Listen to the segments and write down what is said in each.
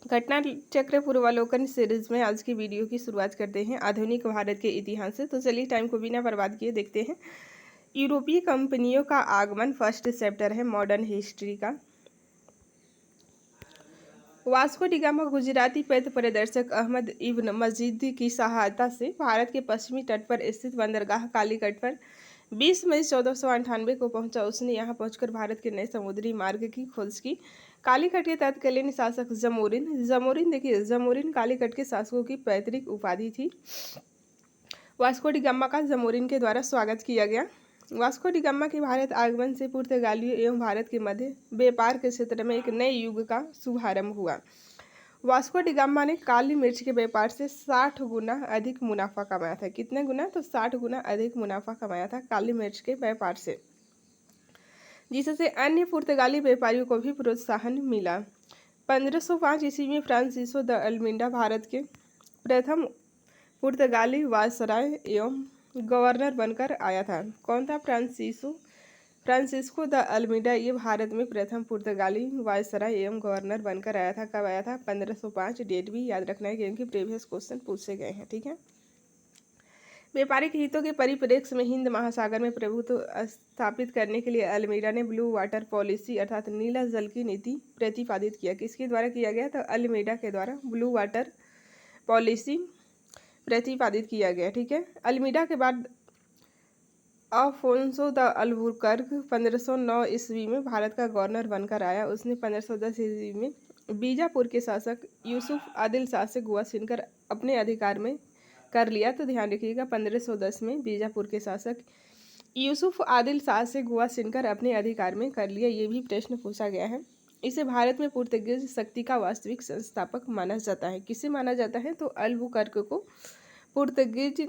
घटना चक्र पूर्वावलोकन सीरीज में आज की वीडियो की शुरुआत करते हैं आधुनिक भारत के इतिहास से। तो चलिए टाइम को बिना बर्बाद किए देखते हैं। यूरोपीय कंपनियों का आगमन फर्स्ट चैप्टर है मॉडर्न हिस्ट्री का। वास्को डी गामा गुजराती पथ परिदर्शक अहमद इब्न मजीद की सहायता से भारत के पश्चिमी तट पर स्थित बंदरगाह कालीकट पर 20 मई 1498 को पहुंचा। उसने यहां पहुंचकर भारत के नए समुद्री मार्ग की खोज की। कालीकट के तत्कालीन शासक जमोरिन कालीकट के शासकों की पैतृक उपाधि थी। वास्को डी गामा का जमोरिन के द्वारा स्वागत किया गया। वास्को डी गामा के भारत आगमन से पुर्तगालियों एवं भारत के मध्य व्यापार के क्षेत्र में एक नए युग का शुभारंभ हुआ। वास्को डी गामा ने काली मिर्च के व्यापार से 60 गुना अधिक मुनाफा कमाया था। कितने गुना? तो 60 गुना अधिक मुनाफा कमाया था काली मिर्च के व्यापार से, जिससे अन्य पुर्तगाली व्यापारियों को भी प्रोत्साहन मिला। 1505 ईस्वी में फ्रांसिसो द अल्मीडा भारत के प्रथम पुर्तगाली वायसराय एवं गवर्नर बनकर आया था। कौन था? Francisco de Almeida. ये भारत में प्रथम पुर्तगाली वायसराय एवं गवर्नर बनकर आया था। कब आया था? 1505। डेट भी याद रखना है क्योंकि प्रीवियस क्वेश्चन पूछे गए हैं। ठीक है। व्यापारिक हितों के परिप्रेक्ष्य में हिंद महासागर में प्रभुत्व स्थापित करने के लिए अल्मीडा ने ब्लू वाटर पॉलिसी अर्थात नीला जल की नीति प्रतिपादित किया। किसके द्वारा किया गया? तो अल्मीडा के द्वारा ब्लू वाटर पॉलिसी प्रतिपादित किया गया। ठीक है। अल्मीडा के बाद अफोंसो द अल्बुकर्क 1509 ईस्वी में भारत का गवर्नर बनकर आया। उसने 1510 ईस्वी में बीजापुर के शासक यूसुफ आदिल शाह से गोवा छीनकर अपने अधिकार में कर लिया। तो ध्यान रखिएगा 1510 में बीजापुर के शासक यूसुफ आदिल शाह से गोवा छीनकर अपने अधिकार में कर लिया। ये भी प्रश्न पूछा गया है। इसे भारत में पुर्तगाली शक्ति का वास्तविक संस्थापक माना जाता है। किसे माना जाता है? तो अल्बुकर्क को पुर्तगाली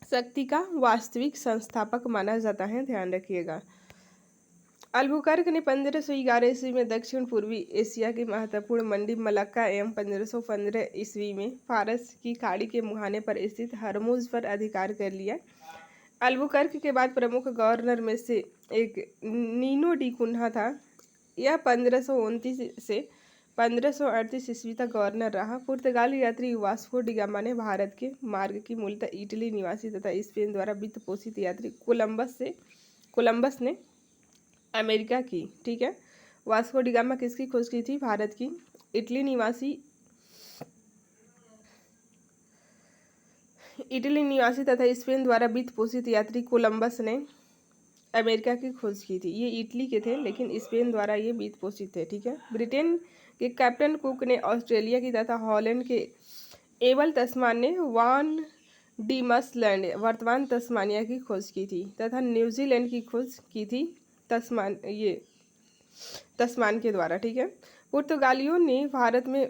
शक्ति का वास्तविक संस्थापक माना जाता है। ध्यान रखिएगा। अल्बुकर्क ने 1511 ईस्वी में दक्षिण पूर्वी एशिया की महत्वपूर्ण मंडी मलक्का एवं 1515 ईस्वी में फारस की खाड़ी के मुहाने पर स्थित हरमुज पर अधिकार कर लिया। अल्बुकर्क के बाद प्रमुख गवर्नर में से एक नीनो डी कुन्हा था। यह 1529 से 1538 ईस्वी तक गवर्नर रहा। पुर्तगाली यात्री वास्को डी गामा ने भारत के मार्ग की मूलतः इटली निवासी तथा स्पेन द्वारा वित्त पोषित यात्री कोलंबस ने अमेरिका की। ठीक है। वास्को डी गामा किसकी खोज की थी? भारत की। इटली निवासी तथा स्पेन द्वारा वित्त पोषित यात्री कोलंबस ने अमेरिका की खोज की थी। ये इटली के थे लेकिन स्पेन द्वारा ये वित्त पोषित थे। ठीक है। ब्रिटेन के कैप्टन कुक ने ऑस्ट्रेलिया की तथा हॉलैंड के एबल तस्मान ने वान डीमस लैंड वर्तमान तस्मानिया की खोज की थी तथा न्यूजीलैंड की खोज की थी तस्मान के द्वारा। ठीक है। पुर्तगालियों ने भारत में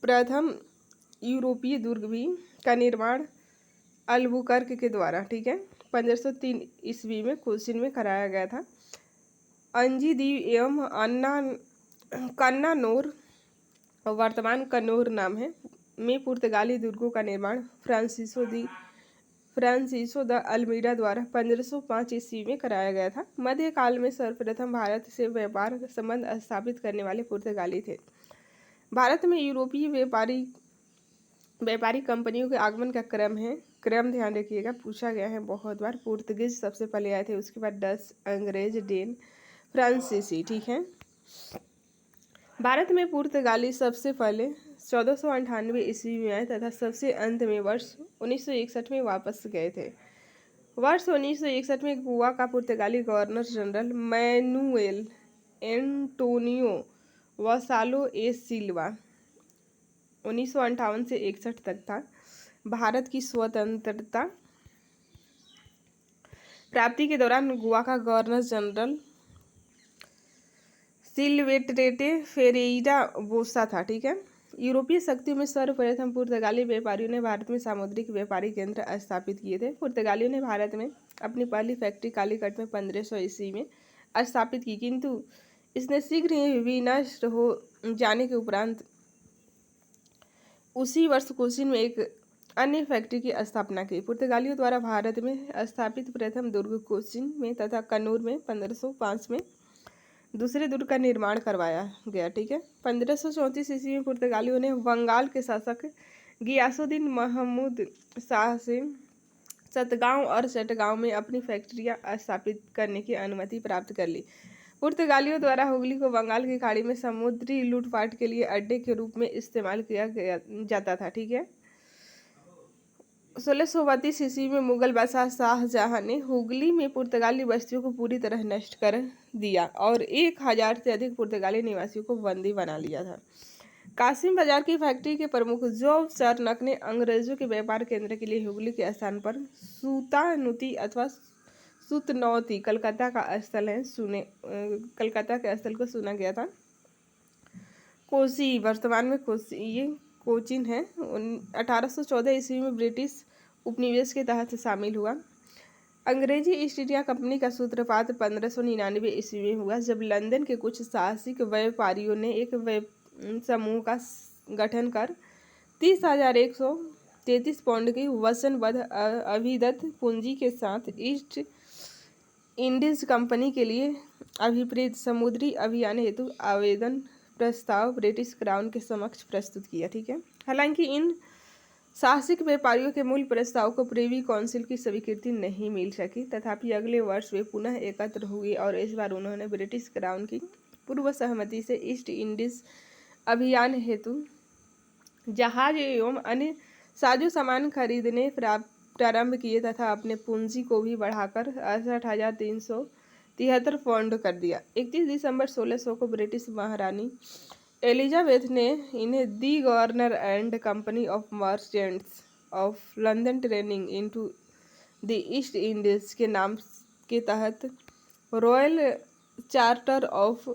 प्रथम यूरोपीय दुर्ग भी का निर्माण अल्बुकर्क के द्वारा। ठीक है। 1503 ईस्वी में कोचिन में कराया गया था। अंजी द्वीप एवं कन्नानोर वर्तमान कन्नौर नाम है में पुर्तगाली दुर्गों का निर्माण फ्रांसिसो द अल्मीडा द्वारा 1505 ईस्वी में कराया गया था। मध्यकाल में सर्वप्रथम भारत से व्यापार संबंध स्थापित करने वाले पुर्तगाली थे। भारत में यूरोपीय व्यापारिक कंपनियों के आगमन का क्रम ध्यान रखिएगा, पूछा गया है बहुत बार। पुर्तगीज सबसे पहले आए थे, उसके बाद डच, अंग्रेज, डेन, फ्रांसीसी। ठीक है। भारत में पुर्तगाली सबसे पहले 1498 ईस्वी में आए तथा सबसे अंत में वर्ष 1961 में वापस गए थे। वर्ष 1961 में गोवा का पुर्तगाली गवर्नर जनरल मैनुएल एंटोनियो वसालो ए सिल्वा 1958 से 61 तक था। भारत की स्वतंत्रता प्राप्ति के दौरान गोवा का गवर्नर जनरल सिल्वेस्ट्रे फेरेइरा बोसा था। ठीक है। यूरोपीय शक्तियों में सर्वप्रथम पुर्तगाली व्यापारियों ने भारत में सामुद्रिक व्यापारिक केंद्र स्थापित किए थे। पुर्तगालियों ने भारत में अपनी पहली फैक्ट्री कालीकट में 1500 ईस्वी में स्थापित की, किंतु इसने शीघ्र ही विनष्ट हो जाने के उपरांत उसी वर्ष कोचीन में एक अन्य फैक्ट्री की स्थापना की। पुर्तगालियों द्वारा भारत में स्थापित प्रथम दुर्ग कोचीन में तथा कन्नौर में 1505 में दूसरे दुर्ग का निर्माण करवाया गया। ठीक है। 1534 ईस्वी में पुर्तगालियों ने बंगाल के शासक गियासुद्दीन महमूद शाह से सतगांव और चटगांव में अपनी फैक्ट्रियां स्थापित करने की अनुमति प्राप्त कर ली। पुर्तगालियों द्वारा हुगली को बंगाल की खाड़ी में समुद्री लूटपाट के लिए अड्डे के रूप में इस्तेमाल किया जाता था। ठीक है। 1632 ईस्वी में मुगल बादशाह शाहजहां ने हुगली में पुर्तगाली बस्तियों को पूरी तरह नष्ट कर दिया और 1000 से अधिक पुर्तगाली निवासियों को बंदी बना लिया था। कासिम बाजार की फैक्ट्री के प्रमुख जोब चार्नक ने अंग्रेजों के व्यापार केंद्र के लिए हुगली के स्थान पर सूतानुती अथवा सूतनौती कलकत्ता का स्थल है कलकत्ता के स्थल को चुना गया था। कोसी वर्तमान में कोसी ये कोचीन है। 1814 ईस्वी में ब्रिटिश उपनिवेश के तहत शामिल हुआ। अंग्रेजी ईस्ट इंडिया कंपनी का सूत्रपात 1599 ईस्वी में हुआ, जब लंदन के कुछ साहसिक व्यापारियों ने एक समूह का गठन कर 30,133 पाउंड की वचनबद्ध अभिदत्त पूंजी के साथ ईस्ट इंडीज कंपनी के लिए अभिप्रेत समुद्री अभियान हेतु आवेदन प्रस्ताव ब्रिटिश क्राउन के समक्ष प्रस्तुत किया। ठीक है। हालांकि इन साहसिक व्यापारियों के मूल प्रस्ताव को प्रिवी काउंसिल की स्वीकृति नहीं मिल सकी, तथापि अगले वर्ष वे पुनः एकत्र हुए और इस बार उन्होंने ब्रिटिश क्राउन की पूर्व सहमति से ईस्ट इंडीज अभियान हेतु जहाज एवं अन्य साजो सामान खरीदने प्रारंभ किए तथा अपने पूंजी को भी बढ़ाकर 68,373 पाउंड कर दिया। 31 दिसंबर 1600 को ब्रिटिश महारानी एलिजाबेथ ने इन्हें the governor and company of merchants of London training into the East Indies के नाम के तहत रॉयल चार्टर ऑफ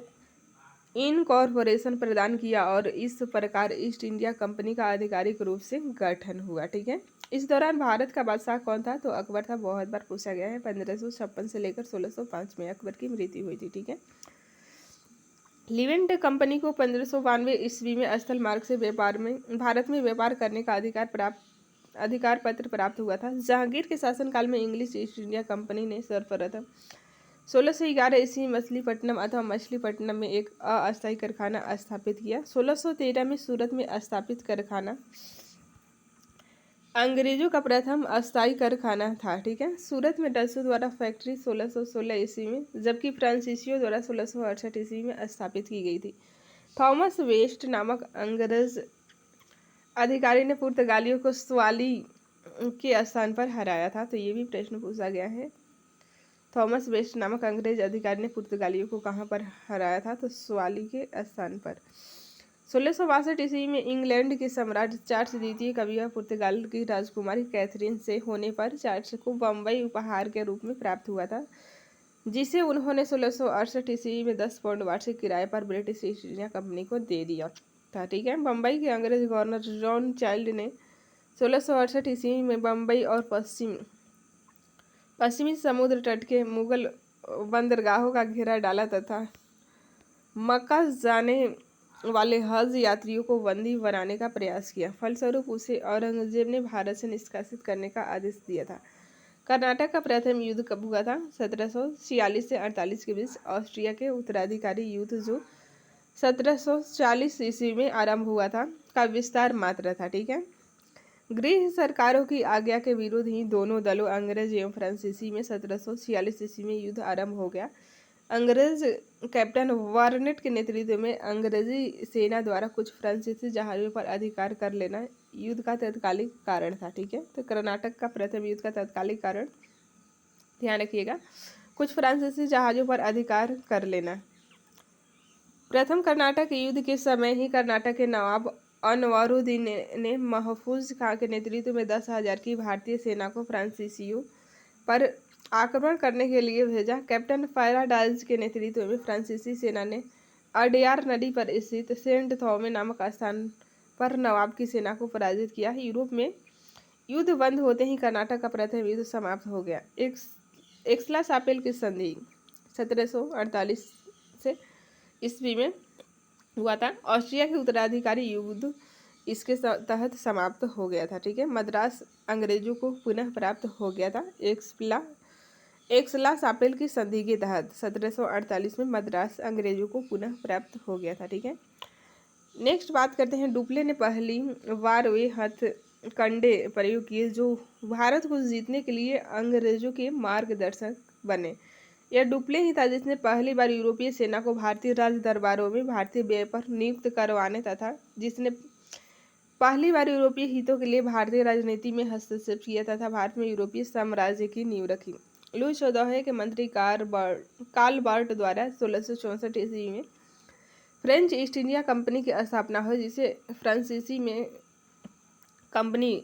इनकॉर्पोरेशन प्रदान किया और इस प्रकार ईस्ट इंडिया कंपनी का आधिकारिक रूप से गठन हुआ। ठीक है। इस दौरान भारत का बादशाह कौन था? तो अकबर था। बहुत बार पूछा गया है। 1556 से लेकर 1605 में अकबर की मृत्यु हुई थी। ठीक है। लिवेंट कंपनी को 1592 ईस्वी में स्थल मार्ग से भारत में व्यापार करने का अधिकार पत्र प्राप्त हुआ था। जहांगीर के शासनकाल में इंग्लिश ईस्ट इंडिया कंपनी ने सर्वप्रथम 1611 ईस्वी मछलीपट्टनम अथवा मछलीपट्टनम में एक अस्थायी कारखाना स्थापित किया। 1613 में सूरत में स्थापित कारखाना अंग्रेजों का प्रथम अस्थायी कारखाना था। ठीक है। सूरत में डसों द्वारा फैक्ट्री 1616 ईस्वी में, जबकि फ्रांसीसियों द्वारा 1668 ईस्वी में स्थापित की गई थी। थॉमस वेस्ट नामक अंग्रेज अधिकारी ने पुर्तगालियों को स्वाली के स्थान पर हराया था। तो ये भी प्रश्न पूछा गया है। थॉमस वेस्ट नामक अंग्रेज अधिकारी ने पुर्तगालियों को कहाँ पर हराया था? तो स्वाली के स्थान पर। 1662 ईस्वी में इंग्लैंड के सम्राट चार्ल्स द्वितीय का विवाह पुर्तगाल की राजकुमारी कैथरीन से होने पर चार्ल्स को बम्बई उपहार के रूप में प्राप्त हुआ था, जिसे उन्होंने 1668 ईस्वी में 10 पाउंड वार्षिक किराए पर ब्रिटिश ईस्ट इंडिया कंपनी को दे दिया था। ठीक है। बम्बई के अंग्रेज गवर्नर जॉन चाइल्ड ने 1668 ईस्वी में बम्बई और पश्चिमी समुद्र तट के मुगल बंदरगाहों का घेरा डाला तथा मक्का जाने वाले हज यात्रियों को बंदी बनाने का प्रयास किया। फलस्वरूप उसे औरंगजेब ने भारत से निष्कासित करने का आदेश दिया था। कर्नाटक का प्रथम युद्ध कब हुआ था? 1746 से 48 के बीच ऑस्ट्रिया के उत्तराधिकारी युद्ध, जो 1740 ईस्वी में आरंभ हुआ था, का विस्तार मात्र था। ठीक है। गृह सरकारों की आज्ञा के विरुद्ध ही दोनों दलों अंग्रेज एवं फ्रांसीसी में 1746 ईस्वी में युद्ध आरंभ हो गया। अंग्रेज कैप्टन वार्नेट के नेतृत्व में अंग्रेजी सेना द्वारा कुछ फ्रांसीसी जहाज़ों पर अधिकार कर लेना युद्ध का तत्कालिक कारण था। ठीक है। तो कर्नाटक का प्रथम युद्ध का तत्कालिक कारण ध्यान रखिएगा, कुछ फ्रांसीसी जहाज़ों पर अधिकार कर लेना। प्रथम कर्नाटक युद्ध के समय ही कर्नाटक के नवाब अनवरुद्दीन ने महफूज खां के नेतृत्व में 10,000 की भारतीय सेना को फ्रांसीसियों पर आक्रमण करने के लिए भेजा। कैप्टन पैराडाइज के नेतृत्व में फ्रांसीसी सेना ने अडयार नदी पर स्थित सेंट थॉमे नामक स्थान पर नवाब की सेना को पराजित किया। यूरोप में युद्ध बंद होते ही कर्नाटक का प्रथम युद्ध समाप्त हो गया। एक्सला सापेल की संधि 1748 से ईस्वी में हुआ था। ऑस्ट्रिया के उत्तराधिकारी युद्ध इसके तहत समाप्त हो गया था। ठीक है। मद्रास अंग्रेजों को पुनः प्राप्त हो गया था। एक्सला सापेल की संधि के तहत 1748 में मद्रास अंग्रेजों को पुनः प्राप्त हो गया था। ठीक है, नेक्स्ट बात करते हैं। डुप्ले ने पहली बार वे हथकंडे प्रयोग किए जो भारत को जीतने के लिए अंग्रेजों के मार्गदर्शक बने। यह डुप्ले ही था जिसने पहली बार यूरोपीय सेना को भारतीय राज दरबारों में भारतीय व्यय पर नियुक्त करवाने तथा जिसने पहली बार यूरोपीय हितों के लिए भारतीय राजनीति में हस्तक्षेप किया तथा भारत में यूरोपीय साम्राज्य की नींव रखी। लुई 14 के मंत्री कार्ल बार्ट द्वारा 1664 ईस्वी में फ्रेंच ईस्ट इंडिया कंपनी की स्थापना हुई, जिसे फ्रांसीसी में कंपनी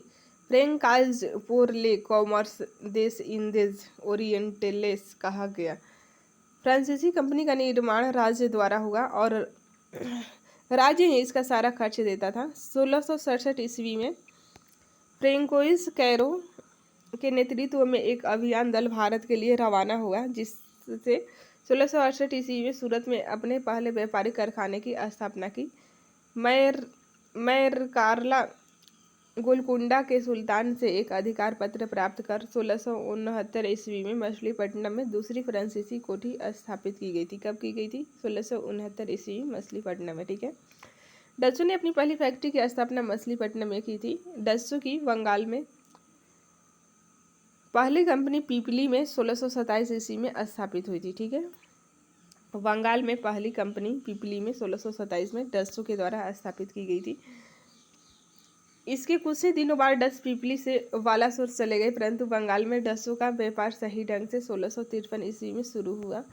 फ्रेंकाइज पोर ले कॉमर्स देश इंदेज ओरिएंटेलेस कहा गया। फ्रांसीसी कंपनी का निर्माण राज्य द्वारा हुआ और राज्य ही इसका सारा खर्च देता था। 1667 ईस्वी में फ्रेंकोइस कैरो के नेतृत्व में एक अभियान दल भारत के लिए रवाना हुआ, जिससे 1668 ईस्वी में सूरत में अपने पहले व्यापारिक कारखाने की स्थापना की। मैरकार्ला गोलकुंडा के सुल्तान से एक अधिकार पत्र प्राप्त कर 1669 ईस्वी में मछलीपट्टनम में दूसरी फ्रांसीसी कोठी स्थापित की गई थी। कब की गई थी? 1669 ईस्वी में मछलीपट्टनम में। ठीक है, डच्चू ने अपनी पहली फैक्ट्री की स्थापना मछलीपट्टनम में की थी। डच्चू की बंगाल में पहली कंपनी पीपली में 1627 ईस्वी में स्थापित हुई थी। ठीक है, बंगाल में पहली कंपनी पीपली में 1627 में डच्चू के द्वारा स्थापित की गई थी। इसके कुछ ही दिनों बाद डच पीपली से बालासोर चले गए, परंतु बंगाल में डच्चू का व्यापार सही ढंग से 1653 ईस्वी में शुरू हुआ,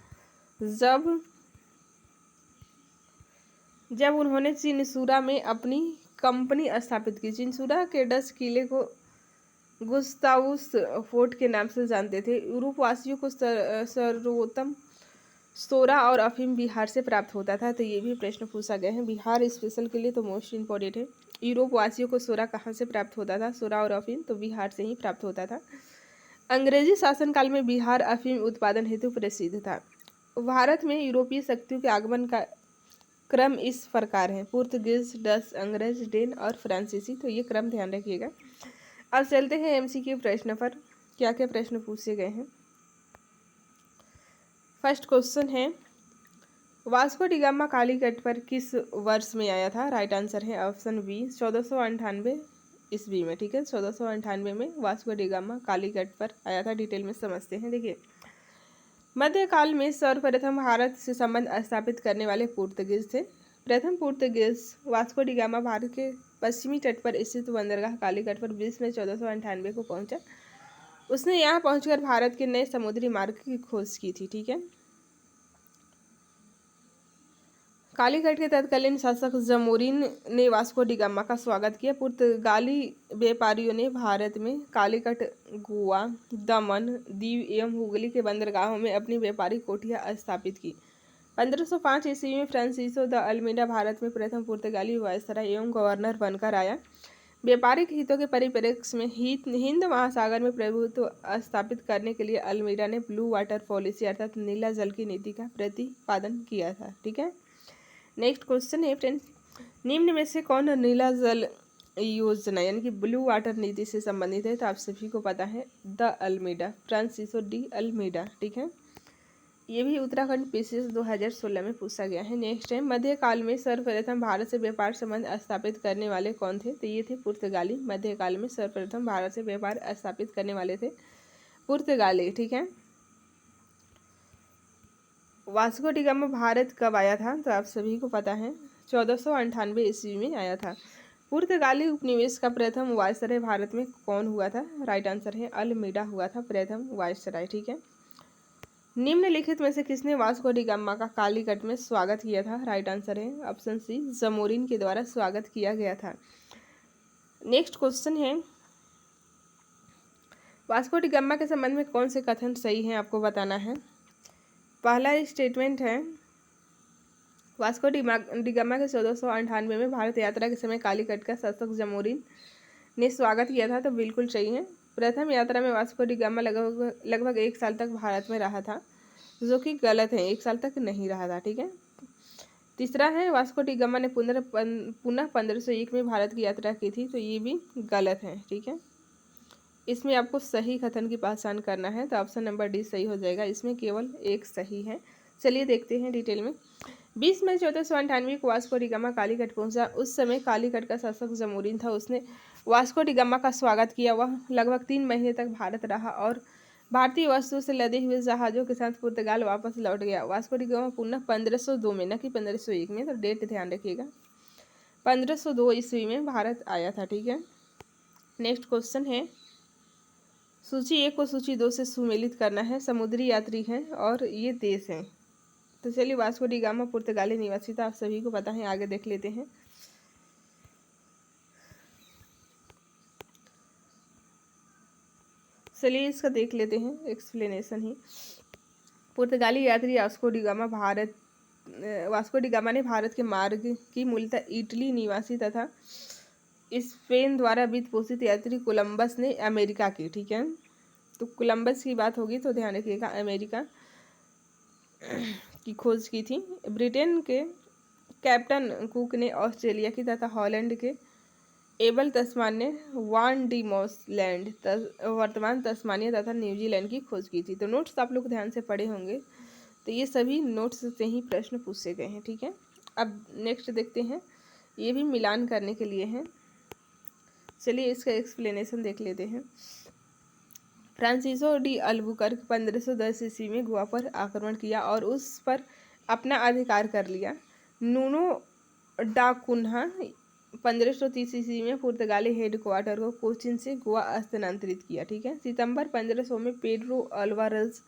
जब उन्होंने चिनसूरा में अपनी कंपनी स्थापित की। चिनसूरा के डच किले को गुस्तावुस फोर्ट के नाम से जानते थे। यूरोप वासियों को सर्वोत्तम सोरा और अफीम बिहार से प्राप्त होता था, तो ये भी प्रश्न पूछा गया है बिहार स्पेशल के लिए, तो मोस्ट इम्पोर्टेंट है। यूरोप वासियों को सोरा कहाँ से प्राप्त होता था? सोरा और अफीम तो बिहार से ही प्राप्त होता था। अंग्रेजी शासनकाल में बिहार अफीम उत्पादन हेतु प्रसिद्ध था। भारत में यूरोपीय शक्तियों के आगमन का क्रम इस प्रकार है: पुर्तगीज, डच, अंग्रेज, डेन और फ्रांसीसी। तो ये क्रम ध्यान रखिएगा। अब चलते हैं एमसीक्यू प्रश्न पर, क्या क्या प्रश्न पूछे गए हैं। फर्स्ट क्वेश्चन है, वास्को डी गामा कालीकट पर किस वर्ष में आया था? राइट आंसर है ऑप्शन बी, 1498 ईस्वी में। ठीक है, 1498 में वास्को डी गामा कालीकट पर आया था। डिटेल में समझते हैं। देखिए, मध्यकाल में सर्वप्रथम भारत से संबंध स्थापित करने वाले पुर्तगीज थे। प्रथम Portuguese Vasco D gamma Bharat के पश्चिमी तट पर स्थित बंदरगाह कालीकट पर 20 मई 1498 को पहुंचा। उसने यहाँ पहुंचकर भारत के नए समुद्री मार्ग की खोज की थी। ठीक है, कालीकट के तत्कालीन शासक जमोरिन ने वास्को डी गामा का स्वागत किया। पुर्तगाली व्यापारियों ने भारत में कालीकट, गोवा, दमन दीव एवं हुगली के बंदरगाहों में अपनी व्यापारिक कोठियां स्थापित की। 1505 ईस्वी में फ्रांसिसो द अल्मीडा भारत में प्रथम पुर्तगाली वायसराय एवं गवर्नर बनकर आया। व्यापारिक हितों के परिप्रेक्ष्य में हिंद महासागर में प्रभुत्व स्थापित करने के लिए अल्मीडा ने ब्लू वाटर पॉलिसी अर्थात नीला जल की नीति का प्रतिपादन किया था। ठीक है, नेक्स्ट क्वेश्चन है फ्रेंड्स, निम्न में से कौन नीला जल योजना यानी कि ब्लू वाटर नीति से संबंधित है? तो आप सभी को पता है de Almeida, Francisco de Almeida. ठीक है, ये भी उत्तराखंड पीसीएस 2016 में पूछा गया है। नेक्स्ट है, मध्यकाल में सर्वप्रथम भारत से व्यापार संबंध स्थापित करने वाले कौन थे? तो ये थे पुर्तगाली। मध्यकाल में सर्वप्रथम भारत से व्यापार स्थापित करने वाले थे पुर्तगाली। ठीक है, वास्को डी गामा भारत कब आया था? तो आप सभी को पता है 1498 ईस्वी में आया था। पुर्तगाली उपनिवेश का प्रथम वायसराय भारत में कौन हुआ था? राइट आंसर है अल्मीडा हुआ था प्रथम वायसराय। ठीक है, निम्नलिखित में से किसने वास्को डी गामा का कालीकट में स्वागत किया था? राइट आंसर है ऑप्शन सी, जमोरिन के द्वारा स्वागत किया गया था। नेक्स्ट क्वेश्चन है, वास्को डी गामा के संबंध में कौन से कथन सही हैं? आपको बताना है। पहला स्टेटमेंट है, वास्को डी गामा के 1498 में भारत यात्रा के समय कालीकट का शासक जमोरिन ने स्वागत किया था। तो बिल्कुल सही है। प्रथम यात्रा में वास्को डी गामा लगभग 1 साल तक भारत में रहा था, जो कि गलत है, 1 साल तक नहीं रहा था। ठीक है, तीसरा है, वास्को डी गामा ने पुनः 1501 में भारत की यात्रा की थी। तो ये भी गलत है। ठीक है, इसमें आपको सही कथन की पहचान करना है, तो ऑप्शन नंबर डी सही हो जाएगा। इसमें केवल एक सही है। चलिए देखते हैं डिटेल में। 20 मई 1498 को वास्को डी गामा कालीकट पहुंचा। उस समय कालीकट का शासक जमोरिन था। उसने वास्को डी गामा का स्वागत किया। वह लगभग 3 महीने तक भारत रहा और भारतीय वस्तु से लदे हुए जहाजों के साथ पुर्तगाल वापस लौट गया। वास्को डी गामा पुनः 1502 में, न कि 1501 में, तो डेट ध्यान रखिएगा, 1502 ईस्वी में भारत आया था। ठीक है। नेक्स्ट क्वेश्चन है, सूची 1 को सूची 2 से सुमेलित करना है। समुद्री यात्री हैं और ये देश हैं। तो चलिए, वास्को डी गामा पुर्तगाली निवासी था, आप सभी को पता है। आगे देख लेते हैं। चलिए इसका देख लेते हैं एक्सप्लेनेशन ही। पुर्तगाली यात्री वास्को डी गामा ने भारत के मार्ग की मूलतः इटली निवासी तथा स्पेन द्वारा वित्त पोषित यात्री कोलंबस ने अमेरिका की, ठीक है, तो कोलंबस की बात होगी तो ध्यान रखिएगा, अमेरिका की खोज की थी। ब्रिटेन के कैप्टन कुक ने ऑस्ट्रेलिया की तथा हॉलैंड के एबल तस्मान ने वान डी मॉस लैंड वर्तमान तस्मानिया तथा न्यूजीलैंड की खोज की थी। तो नोट्स आप लोग ध्यान से पढ़े होंगे, तो ये सभी नोट्स से ही प्रश्न पूछे गए हैं। ठीक है। अब नेक्स्ट देखते हैं, ये भी मिलान करने के लिए हैं। चलिए इसका एक्सप्लेनेशन देख लेते हैं। फ्रांसिसो डी अल्बुकर्क 1510 ईस्वी में गोवा पर आक्रमण किया और उस पर अपना अधिकार कर लिया। नूनो डा कुन्हा 1530 ईस्वी में पुर्तगाली हेडक्वार्टर को कोचिन से गोवा स्थानांतरित किया। ठीक है। सितंबर 1500 में पेड्रो अल्वारेज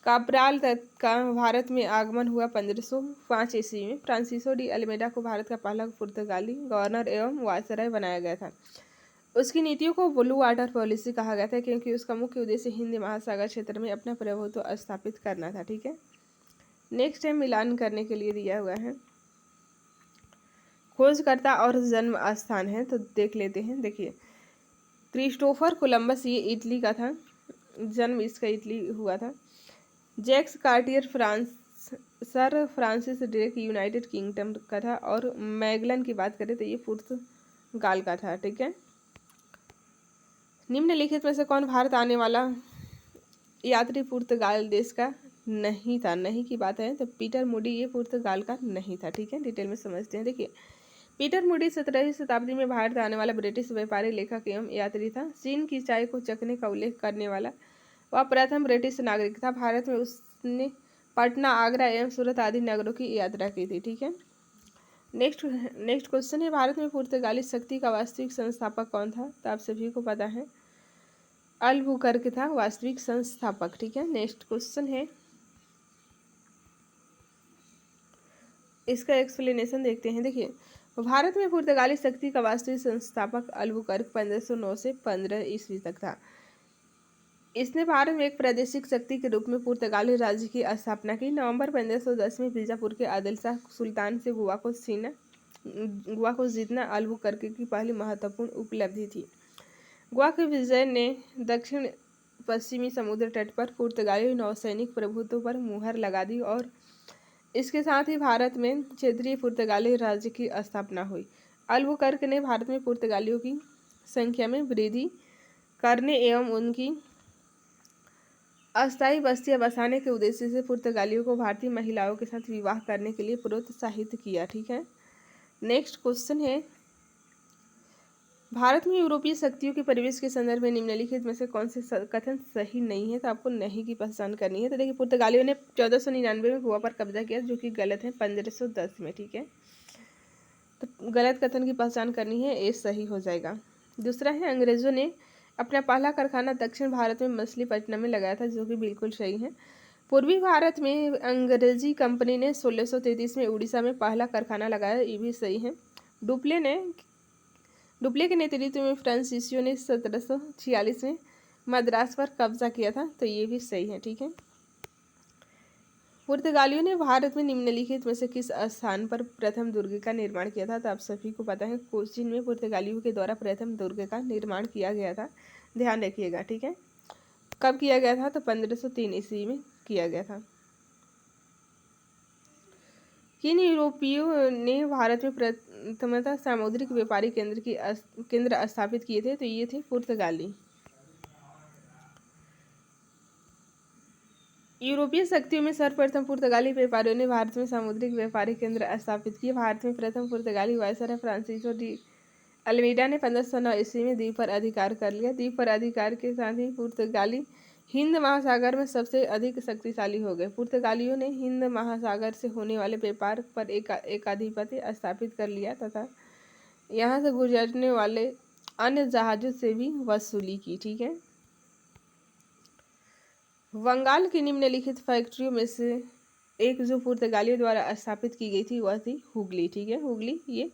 काप्राल का भारत में आगमन हुआ। 1505 ईस्वी में फ्रांसिसो डी अल्मेडा को भारत का पहला पुर्तगाली गवर्नर एवं वायसराय बनाया गया था। उसकी नीतियों को ब्लू वाटर पॉलिसी कहा गया था क्योंकि उसका मुख्य उद्देश्य हिंद महासागर क्षेत्र में अपना प्रभुत्व स्थापित करना था। ठीक है। नेक्स्ट है, मिलान करने के लिए दिया हुआ है, खोजकर्ता और जन्म स्थान है, तो देख लेते हैं। देखिए, क्रिस्टोफर कोलंबस, ये इटली का था, जन्म इसका इटली हुआ था। Jacques Cartier sir Francis Drake United Kingdom का था। और मैगलन की बात करें तो ये पुर्तगाल का था। ठीक है। निम्नलिखित में से कौन भारत आने वाला यात्री पुर्तगाल देश का नहीं था? नहीं की बात है तो पीटर मूडी, ये पुर्तगाल का नहीं था। ठीक है। डिटेल में समझते हैं। देखिए, पीटर मूडी 17वीं शताब्दी में भारत आने वाला ब्रिटिश व्यापारी, लेखक एवं यात्री था। चीन की चाय को चखने का उल्लेख करने वाला वह प्रथम ब्रिटिश नागरिक था। भारत में उसने पटना, आगरा एवं सूरत आदि नगरों की यात्रा की थी। ठीक है। नेक्स्ट क्वेश्चन है, भारत में पुर्तगाली शक्ति का वास्तविक संस्थापक कौन था? तो आप सभी को पता है, अल्बुकर्क था वास्तविक संस्थापक। ठीक है। नेक्स्ट क्वेश्चन है, इसका एक्सप्लेनेशन देखते हैं। देखिए, भारत में पुर्तगाली शक्ति का वास्तविक संस्थापक अल्बुकर्क 1509 से 15 ईस्वी तक था। इसने भारत में एक प्रादेशिक शक्ति के रूप में पुर्तगाली राज्य की स्थापना की। नवंबर 1510 में बीजापुर के आदिल शाह सुल्तान से गोवा को जीतना अल्बुकर्क की पहली महत्वपूर्ण उपलब्धि थी। गोवा के विजय ने दक्षिण पश्चिमी समुद्र तट पर पुर्तगाली नौसैनिक प्रभुत्व पर मुहर लगा दी और इसके साथ ही भारत में क्षेत्रीय पुर्तगाली राज्य की स्थापना हुई। अल्बुकर्क ने भारत में पुर्तगालियों की संख्या में वृद्धि करने एवं उनकी अस्थायी बस्तियां बसाने के उद्देश्य से पुर्तगालियों को भारतीय महिलाओं के साथ विवाह करने के लिए प्रोत्साहित किया। ठीक है। नेक्स्ट क्वेश्चन है, भारत में यूरोपीय शक्तियों के प्रवेश के संदर्भ में निम्नलिखित में से कौन से कथन सही नहीं है? तो आपको नहीं की पहचान करनी है। तो देखिए, पुर्तगालियों ने 1499 में गोवा पर कब्जा किया, जो कि गलत है, 1510 में। ठीक है। तो गलत कथन की पहचान करनी है, ये सही हो जाएगा। दूसरा है, अंग्रेजों ने अपना पहला कारखाना दक्षिण भारत में मछलीपट्टनम में लगाया था, जो कि बिल्कुल सही है। पूर्वी भारत में अंग्रेजी कंपनी ने 1633 में उड़ीसा में पहला कारखाना लगाया, ये भी सही है। डुप्ले के नेतृत्व में फ्रांसीसियों ने 1746 में मद्रास पर कब्जा किया था, तो ये भी सही है। ठीक है। पुर्तगालियों ने भारत में निम्नलिखित में से किस स्थान पर प्रथम दुर्ग का निर्माण किया था? तो आप सभी को पता है, कोचीन में पुर्तगालियों के द्वारा प्रथम दुर्ग का निर्माण किया गया था। ध्यान रखिएगा। ठीक है। कब किया गया था? तो 1503 ईस्वी में किया गया था। किन यूरोपियों ने भारत में प्रथमतः सामुद्रिक व्यापारी केंद्र स्थापित किए थे? तो ये थे पुर्तगाली। यूरोपीय शक्तियों में सर्वप्रथम पुर्तगाली व्यापारियों ने भारत में सामुद्रिक व्यापारिक केंद्र स्थापित किए। भारत में प्रथम पुर्तगाली वायसराय फ्रांसिस्को डी अल्मीडा ने 1509 ईस्वी में द्वीप पर अधिकार कर लिया। द्वीप पर अधिकार के साथ ही पुर्तगाली हिंद महासागर में सबसे अधिक शक्तिशाली हो गए। पुर्तगालियों ने हिंद महासागर से होने वाले व्यापार पर एक आधिपत्य स्थापित कर लिया तथा यहाँ से गुजरने वाले अन्य जहाजों से भी वसूली की। ठीक है। बंगाल की निम्नलिखित फैक्ट्रियों में से एक जो पुर्तगालियों द्वारा स्थापित की गई थी वह थी हुगली। ठीक है, हुगली ये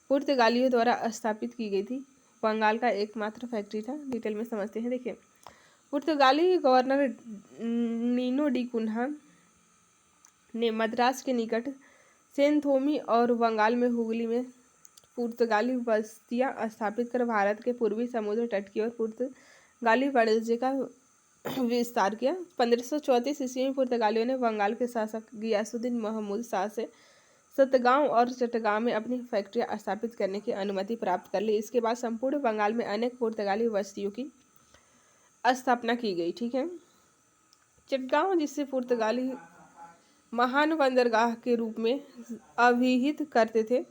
पुर्तगालियों द्वारा स्थापित की गई थी। बंगाल का एकमात्र फैक्ट्री था। डिटेल में समझते हैं। देखिए, पुर्तगाली गवर्नर नीनो डी कुन्हा ने मद्रास के निकट सेंथोमी और बंगाल में हुगली में पुर्तगाली बस्तियां स्थापित कर भारत के पूर्वी समुद्र तट की ओर पुर्तगाली वाणिज्य का विस्तार किया। 1534 ईस्वी में पुर्तगालियों ने बंगाल के शासक गियासुद्दीन महमूद शाह से सतगांव और चटगांव में अपनी फैक्ट्रियां स्थापित करने की अनुमति प्राप्त कर ली। इसके बाद संपूर्ण बंगाल में अनेक पुर्तगाली बस्तियों की स्थापना की गई। ठीक है। चटगांव, जिसे पुर्तगाली महान बंदरगाह के रूप में अभिहित करते थे,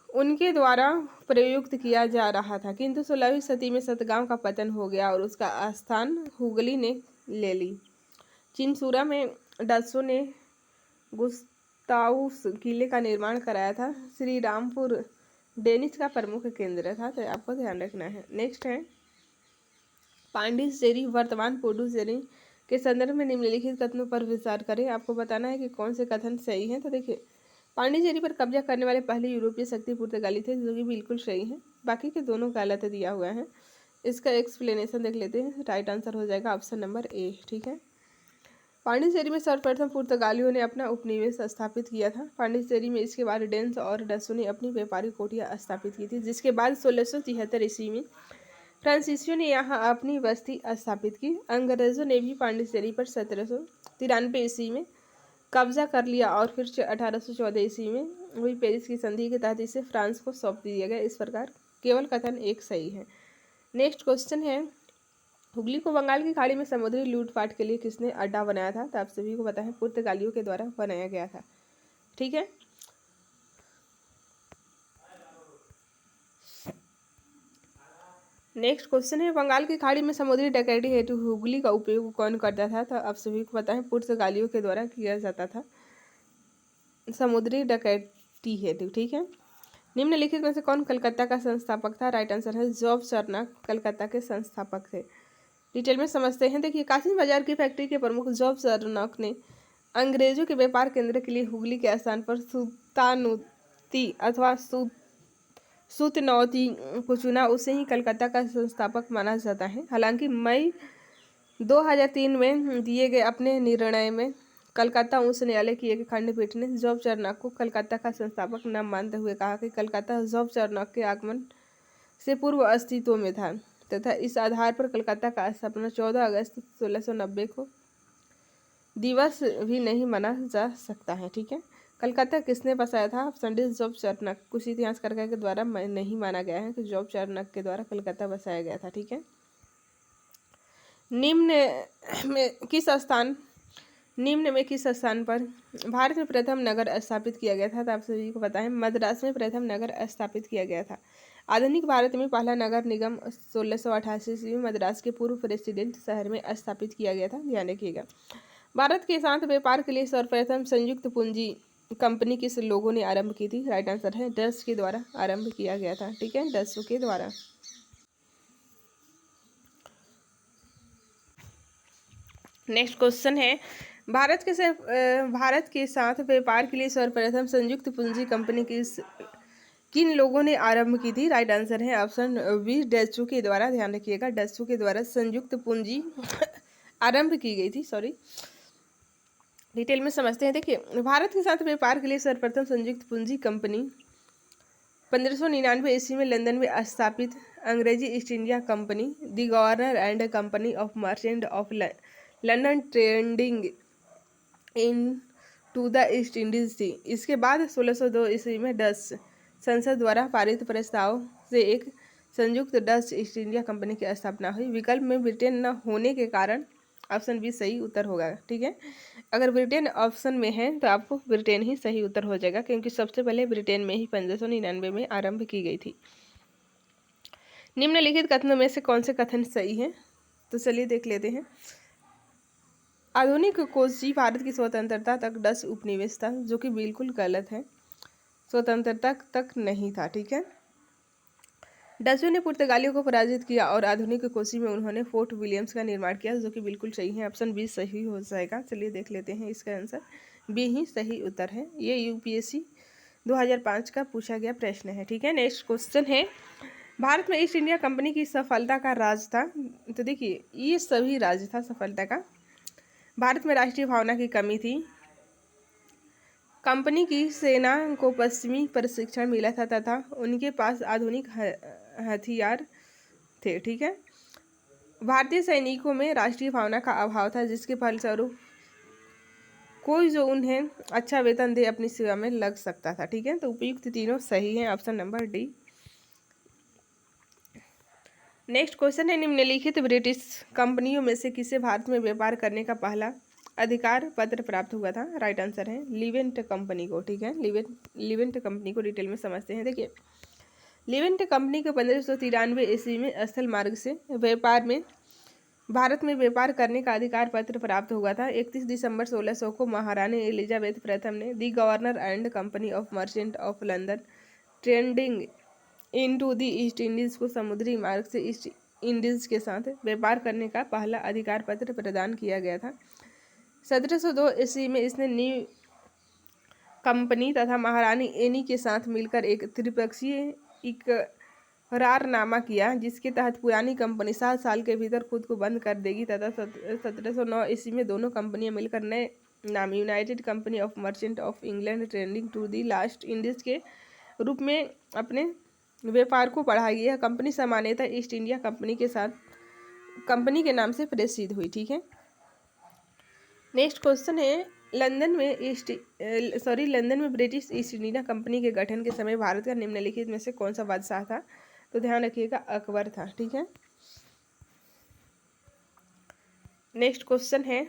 उनके द्वारा प्रयुक्त किया जा रहा था, किंतु 16वीं सदी में सतगांव का पतन हो गया और उसका स्थान हुगली ने ले ली। चिनसूरा में डच्चों ने गुस्ताउस किले का निर्माण कराया था। श्री रामपुर डेनिश का प्रमुख केंद्र था, तो आपको ध्यान रखना है। नेक्स्ट है पांडिचेरी, वर्तमान पुडुचेरी के संदर्भ में निम्नलिखित कथनों पर विचार करें। आपको बताना है कि कौन से कथन सही हैं। तो देखिए, पांडिचेरी पर कब्जा करने वाले पहले यूरोपीय शक्ति पुर्तगाली थे, जो कि बिल्कुल सही है। बाकी के दोनों गलत दिया हुआ है। इसका एक्सप्लेनेशन देख लेते हैं। राइट आंसर हो जाएगा ऑप्शन नंबर ए। ठीक है। पांडिचेरी में सर्वप्रथम पुर्तगालियों ने अपना उपनिवेश स्थापित किया था। पांडिचेरी में इसके बाद डेन्स और डच्चों ने अपनी व्यापारिक कोठियाँ स्थापित की थी, जिसके बाद 1673 ईस्वी में फ्रांसीसियों ने यहाँ अपनी बस्ती स्थापित की। अंग्रेजों ने भी पांडिचेरी पर 1793 ईस्वी में कब्जा कर लिया और फिर 1814 ईस्वी में हुई पेरिस की संधि के तहत इसे फ्रांस को सौंप दिया गया। इस प्रकार केवल कथन एक सही है। नेक्स्ट क्वेश्चन है, हुगली को बंगाल की खाड़ी में समुद्री लूटपाट के लिए किसने अड्डा बनाया था? तो आप सभी को पता है, पुर्तगालियों के द्वारा बनाया गया था। ठीक है। नेक्स्ट क्वेश्चन है, बंगाल की खाड़ी में समुद्री डकैती हेतु हुगली का उपयोग कौन करता था? तो आप सभी को पता है, पुर्तगालियों के द्वारा किया जाता था समुद्री डकैती हेतु। ठीक है। निम्नलिखित में से कौन कलकत्ता का संस्थापक था? राइट आंसर है जॉब चार्नक कलकत्ता के संस्थापक थे। डिटेल में समझते हैं। देखिए, कासिम बाजार की फैक्ट्री के प्रमुख जॉब चार्नक ने अंग्रेजों के व्यापार केंद्र के लिए हुगली के स्थान पर सुल्तानुती अथवा सूतनौती को चुना। उसे ही कलकत्ता का संस्थापक माना जाता है। हालांकि मई 2003 में दिए गए अपने निर्णय में कलकत्ता उच्च न्यायालय की एक खंडपीठ ने जॉब चार्नक को कलकत्ता का संस्थापक न मानते हुए कहा कि कलकत्ता जॉब चार्नक के आगमन से पूर्व अस्तित्व में था तथा इस आधार पर कलकत्ता का स्थापना 14 अगस्त 1690 को दिवस भी नहीं माना जा सकता है। ठीक है। कलकत्ता किसने बसाया था? Option D Job Charnock. कुछ इतिहासकार के द्वारा नहीं माना गया है कि जॉब चार्नक के द्वारा कलकत्ता बसाया गया था। ठीक है। निम्न में किस स्थान पर भारत में प्रथम नगर स्थापित किया गया था? तो आप सभी को पता है, मद्रास में प्रथम नगर स्थापित किया गया था। आधुनिक भारत में पहला नगर निगम 1688 ईस्वी में मद्रास के पूर्व प्रेसिडेंट शहर में स्थापित किया गया था। ध्यान रखिएगा। भारत के साथ व्यापार के लिए सर्वप्रथम संयुक्त पूंजी कंपनी किस लोगों ने आरंभ की थी? राइट आंसर है डच के द्वारा आरंभ किया गया था। ठीक है, डच के द्वारा। नेक्स्ट क्वेश्चन है, भारत के साथ व्यापार के लिए सर्वप्रथम संयुक्त पूंजी कंपनी किन लोगों ने आरंभ की थी? राइट आंसर है ऑप्शन बी डच्चू के द्वारा। ध्यान रखिएगा, डच्चू के द्वारा संयुक्त पूंजी आरंभ की गई थी। सॉरी, डिटेल में समझते हैं। देखिए, भारत के साथ व्यापार के लिए सर्वप्रथम संयुक्त पूंजी कंपनी 1599 ईस्वी में लंदन में स्थापित अंग्रेजी East India Company the governor and company of merchant of London trading into the East Indies थी। इसके बाद 1602 ईस्वी में डच संसद द्वारा पारित प्रस्ताव से एक संयुक्त डच ईस्ट इंडिया कंपनी की स्थापना हुई। विकल्प में ब्रिटेन न होने के कारण ऑप्शन बी सही उत्तर होगा। ठीक है, अगर ब्रिटेन ऑप्शन में है तो आपको ब्रिटेन ही सही उत्तर हो जाएगा, क्योंकि सबसे पहले ब्रिटेन में ही 1599 में आरंभ की गई थी। निम्नलिखित कथनों में से कौन से कथन सही है? तो चलिए देख लेते हैं। आधुनिक कोची भारत की स्वतंत्रता तक डच उपनिवेश था, जो कि बिल्कुल गलत है। स्वतंत्रता तक नहीं था। ठीक है, डचों ने पुर्तगालियों को पराजित किया और आधुनिक कोची में उन्होंने फोर्ट विलियम्स का निर्माण किया, जो कि बिल्कुल सही है। ऑप्शन बी सही हो जाएगा। चलिए देख लेते हैं, इसका आंसर बी ही सही उत्तर है। ये यूपीएससी 2005 का पूछा गया प्रश्न है। ठीक है, नेक्स्ट क्वेश्चन है, भारत में ईस्ट इंडिया कंपनी की सफलता का राज था। तो देखिए, ये सभी राज था सफलता का। भारत में राष्ट्रीय भावना की कमी थी, कंपनी की सेना को पश्चिमी प्रशिक्षण मिला था तथा उनके पास आधुनिक हथियार थे। ठीक है, भारतीय सैनिकों में राष्ट्रीय भावना का अभाव था, जिसके फलस्वरूप कोई जो उन्हें अच्छा वेतन दे अपनी सेवा में लग सकता था। ठीक है, तो उपयुक्त तीनों सही हैं। Option number D. Next question है, निम्नलिखित ब्रिटिश कंपनियों में से किसे भारत में व्यापार करने का पहला अधिकार पत्र प्राप्त हुआ था? राइट आंसर है लिवेंट कंपनी को। ठीक है, लिवेंट कंपनी को डिटेल में समझते हैं। देखिए, लिवेंट कंपनी को 1593 ईस्वी में स्थल मार्ग से व्यापार में भारत में व्यापार करने का अधिकार पत्र प्राप्त हुआ था। 31 दिसंबर 1600 को महारानी एलिजाबेथ प्रथम ने the governor and company of merchant of London trading into the East Indies को समुद्री मार्ग से ईस्ट इंडीज के साथ व्यापार करने का पहला अधिकार पत्र प्रदान किया गया था। 1702 ईस्वी में इसने न्यू कंपनी तथा महारानी एनी के साथ मिलकर एक त्रिपक्षीय इकरारनामा किया, जिसके तहत पुरानी कंपनी 7 साल के भीतर खुद को बंद कर देगी तथा 1709 ईस्वी में दोनों कंपनियां मिलकर नए नाम United company of merchant of England trading to the last Indies के रूप में अपने व्यापार को बढ़ाई। यह कंपनी सामान्यतः ईस्ट इंडिया कंपनी के साथ कंपनी के नाम से प्रसिद्ध हुई। ठीक है, नेक्स्ट क्वेश्चन है, लंदन में ब्रिटिश ईस्ट इंडिया कंपनी के गठन के समय भारत का निम्नलिखित में से कौन सा बादशाह था? तो ध्यान रखिएगा, अकबर था। ठीक है, नेक्स्ट क्वेश्चन है,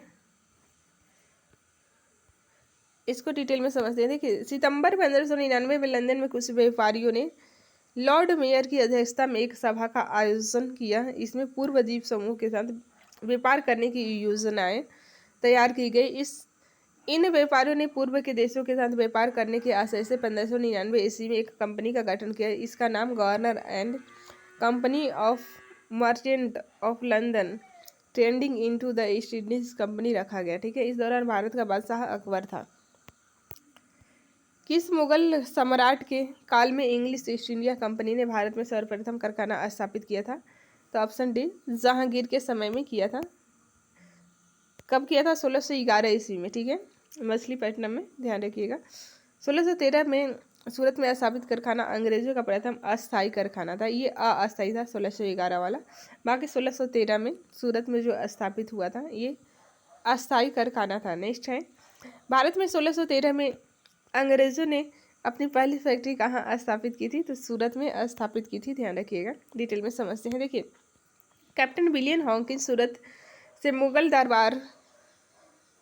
इसको डिटेल में समझते हैं। देखिए, सितंबर 1599 में लंदन में कुछ व्यापारियों ने लॉर्ड मेयर की अध्यक्षता में एक सभा का आयोजन किया। इसमें पूर्व द्वीप समूह के साथ व्यापार करने की योजनाएं तैयार की गई। इन व्यापारियों ने पूर्व के देशों के साथ व्यापार करने के आशय से 1599 ईस्वी में एक कंपनी का गठन किया। इसका नाम governor and company of merchant of London trading into the East Indies company रखा गया। ठीक है, इस दौरान भारत का बादशाह अकबर था। किस मुगल सम्राट के काल में इंग्लिश ईस्ट इंडिया कंपनी ने भारत में सर्वप्रथम कारखाना स्थापित किया था? तो ऑप्शन डी, जहांगीर के समय में किया था। कब किया था? 1611 ईस्वी में। ठीक है, मछलीपट्टनम में, ध्यान रखिएगा। 1613 में सूरत में स्थापित कारखाना अंग्रेजों का प्रथम अस्थायी कारखाना था। ये अस्थायी था 1611 वाला। बाकी 1613 में सूरत में जो स्थापित हुआ था ये अस्थायी कारखाना था। नेक्स्ट है, भारत में 1613 में अंग्रेजों ने अपनी पहली फैक्ट्री कहाँ स्थापित की थी? तो सूरत में स्थापित की थी। ध्यान रखिएगा, डिटेल में समझते हैं। देखिए, कैप्टन विलियम हॉकिंस सूरत से मुगल दरबार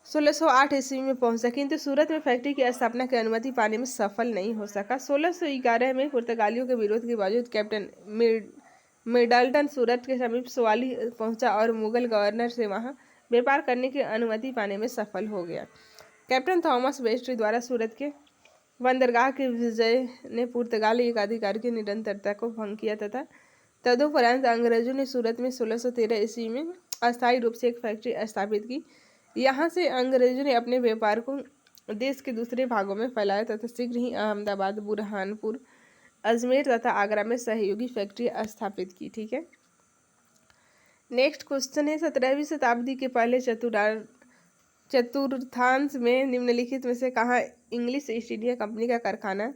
1608 ईस्वी में पहुंचा, किंतु सूरत में फैक्ट्री की स्थापना की अनुमति पाने में सफल नहीं हो सका। 1611 में पुर्तगालियों के विरोध के बावजूद कैप्टन मिडल्टन सूरत के समीप सवाली पहुंचा और मुगल गवर्नर से वहां व्यापार करने की अनुमति पाने में सफल हो गया। कैप्टन थॉमस वेस्ट्री द्वारा सूरत के बंदरगाह के विजय ने पुर्तगाली एकाधिकार की निरंतरता को भंग किया तथा तदुपरांत अंग्रेजों ने सूरत में 1613 ईस्वी में अस्थायी रूप से एक फैक्ट्री स्थापित की। यहाँ से अंग्रेजों ने अपने व्यापार को देश के दूसरे भागों में फैलाया तथा शीघ्र ही अहमदाबाद, बुरहानपुर, अजमेर तथा आगरा में सहयोगी फैक्ट्री स्थापित की। ठीक है, नेक्स्ट क्वेश्चन है, 17वीं शताब्दी के पहले चतुर्थांश में निम्नलिखित में से कहाँ इंग्लिश ईस्ट इंडिया कंपनी का कारखाना